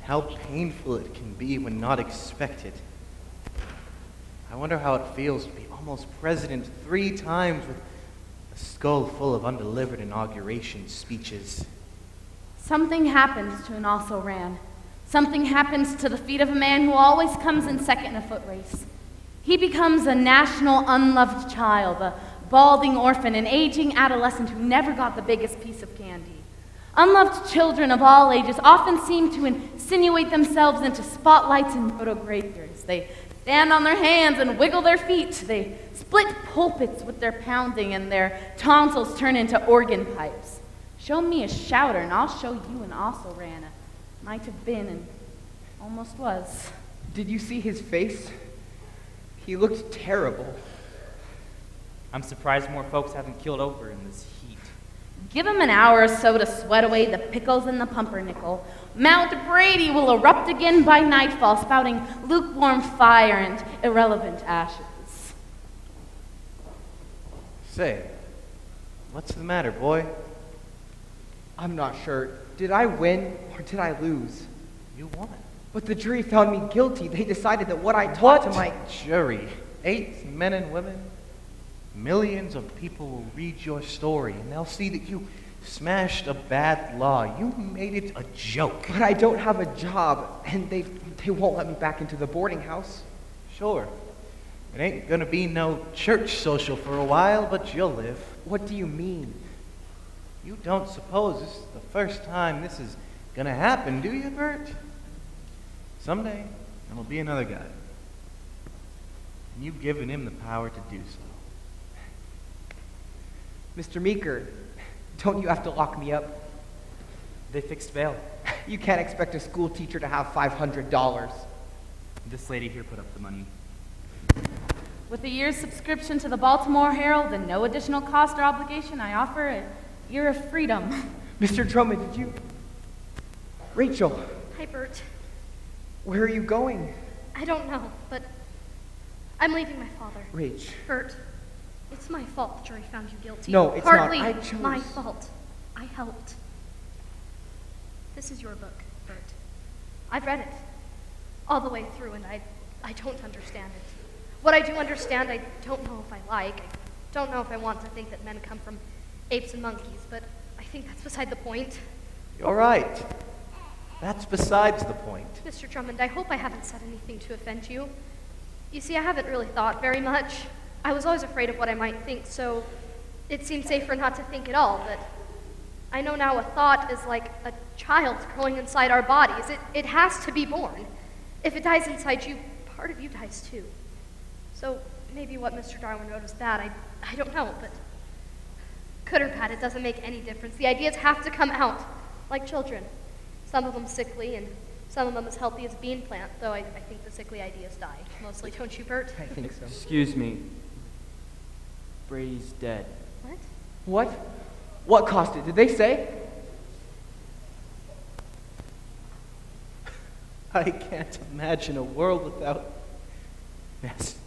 how painful it can be when not expected. I wonder how it feels to be almost president 3 times with a skull full of undelivered inauguration speeches. Something happens to an also-ran. Something happens to the feet of a man who always comes in second in a foot race. He becomes a national unloved child, a balding orphan, an aging adolescent who never got the biggest piece of candy. Unloved children of all ages often seem to insinuate themselves into spotlights and proto-graveyards. They stand on their hands and wiggle their feet. They split pulpits with their pounding, and their tonsils turn into organ pipes. Show me a shouter, and I'll show you an also-ran. Might have been and almost was. Did you see his face? He looked terrible. I'm surprised more folks haven't killed over in this heat. Give him an hour or so to sweat away the pickles and the pumpernickel. Mount Brady will erupt again by nightfall, spouting lukewarm fire and irrelevant ashes. Say, what's the matter, boy? I'm not sure. Did I win or did I lose? You won. But the jury found me guilty. They decided that what I taught to my... jury? 8 men and women? Millions of people will read your story, and they'll see that you smashed a bad law. You made it a joke. But I don't have a job, and they won't let me back into the boarding house. Sure. It ain't gonna be no church social for a while, but you'll live. What do you mean? You don't suppose this is the first time this is gonna happen, do you, Bert? Someday, there'll be another guy. And you've given him the power to do so. Mr. Meeker, don't you have to lock me up? They fixed bail. You can't expect a school teacher to have $500. This lady here put up the money. With a year's subscription to the Baltimore Herald and no additional cost or obligation, I offer a year of freedom. Mr. Drummond, did you... Rachel. Hi, Bert. Where are you going? I don't know, but I'm leaving my father. Rach. Bert, it's my fault the jury found you guilty. No, it's Partly not. I chose. my fault. I helped. This is your book, Bert. I've read it all the way through, and I don't understand it. What I do understand, I don't know if I like. I don't know if I want to think that men come from apes and monkeys, but I think that's beside the point. You're right. That's besides the point. Mr. Drummond, I hope I haven't said anything to offend you. You see, I haven't really thought very much. I was always afraid of what I might think, so it seemed safer not to think at all, but I know now a thought is like a child growing inside our bodies. It has to be born. If it dies inside you, part of you dies too. So maybe what Mr. Darwin wrote is bad. I don't know, but good or bad, it doesn't make any difference. The ideas have to come out, like children. Some of them sickly, and some of them as healthy as a bean plant, though I think the sickly ideas die. Mostly, don't you, Bert? I think so. Excuse me. Brady's dead. What? What? What caused it? Did they say? I can't imagine a world without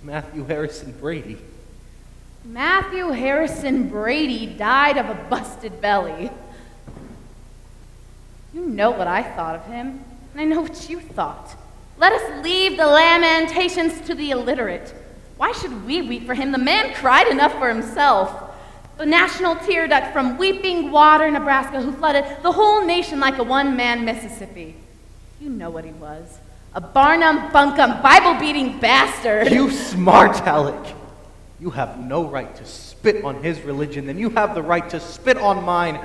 Matthew Harrison Brady. Matthew Harrison Brady died of a busted belly. You know what I thought of him, and I know what you thought. Let us leave the lamentations to the illiterate. Why should we weep for him? The man cried enough for himself. The national tear duct from Weeping Water, Nebraska, who flooded the whole nation like a one-man Mississippi. You know what he was. A Barnum Bunkum, Bible-beating bastard. You smart aleck. You have no right to spit on his religion, then you have the right to spit on mine,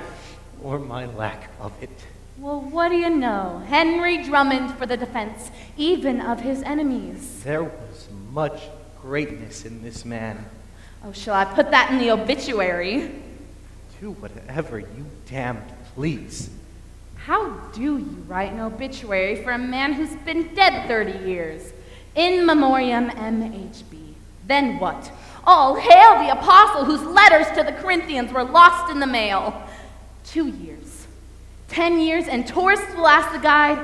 or my lack of it. Well, what do you know? Henry Drummond for the defense, even of his enemies. There was much greatness in this man. Oh, shall I put that in the obituary? Do whatever you damned please. How do you write an obituary for a man who's been dead 30 years? In memoriam MHB. Then what? All hail the apostle whose letters to the Corinthians were lost in the mail. 2 years. 10 years, and tourists will ask the guide,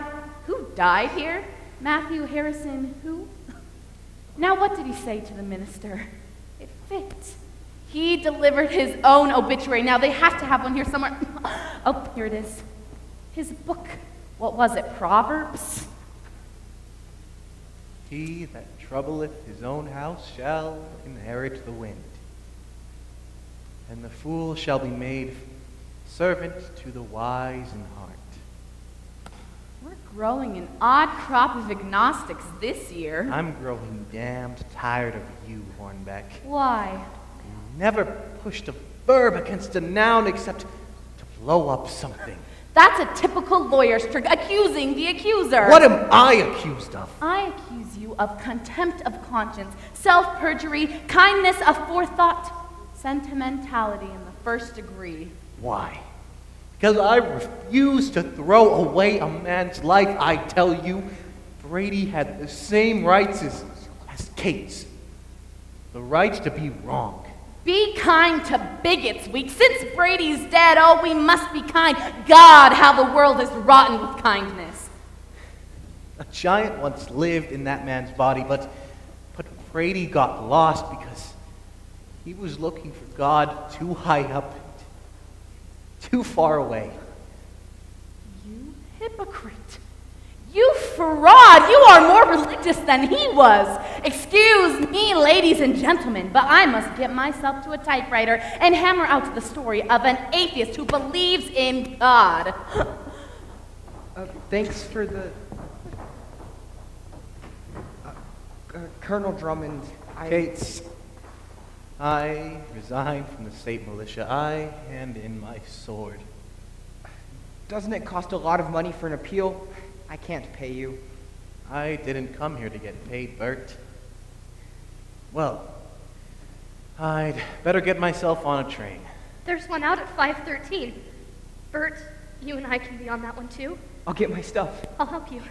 who died here? Matthew Harrison, who? Now what did he say to the minister? It fit. He delivered his own obituary. Now they have to have one here somewhere. Oh, here it is. His book. What was it, Proverbs? He that troubleth his own house shall inherit the wind, and the fool shall be made servant to the wise in heart. We're growing an odd crop of agnostics this year. I'm growing damned tired of you, Hornbeck. Why? You never pushed a verb against a noun except to blow up something. That's a typical lawyer's trick, accusing the accuser. What am I accused of? I accuse you of contempt of conscience, self-perjury, kindness of forethought, sentimentality in the first degree. Why? Because I refuse to throw away a man's life. I tell you, Brady had the same rights as Kate's. The right to be wrong. Be kind to bigots, weak. Since Brady's dead, oh, we must be kind. God, how the world is rotten with kindness. A giant once lived in that man's body, but Brady got lost because he was looking for God too high up, too far away. You hypocrite. You fraud! You are more religious than he was. Excuse me, ladies and gentlemen, but I must get myself to a typewriter and hammer out the story of an atheist who believes in God. Thanks for the... Colonel Drummond, Kates, I resign from the state militia. I hand in my sword. Doesn't it cost a lot of money for an appeal? I can't pay you. I didn't come here to get paid, Bert. Well, I'd better get myself on a train. There's one out at 5:13. Bert, you and I can be on that one too. I'll get my stuff. I'll help you.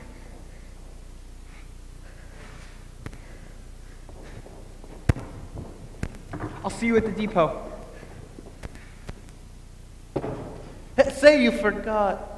I'll see you at the depot. Say you forgot.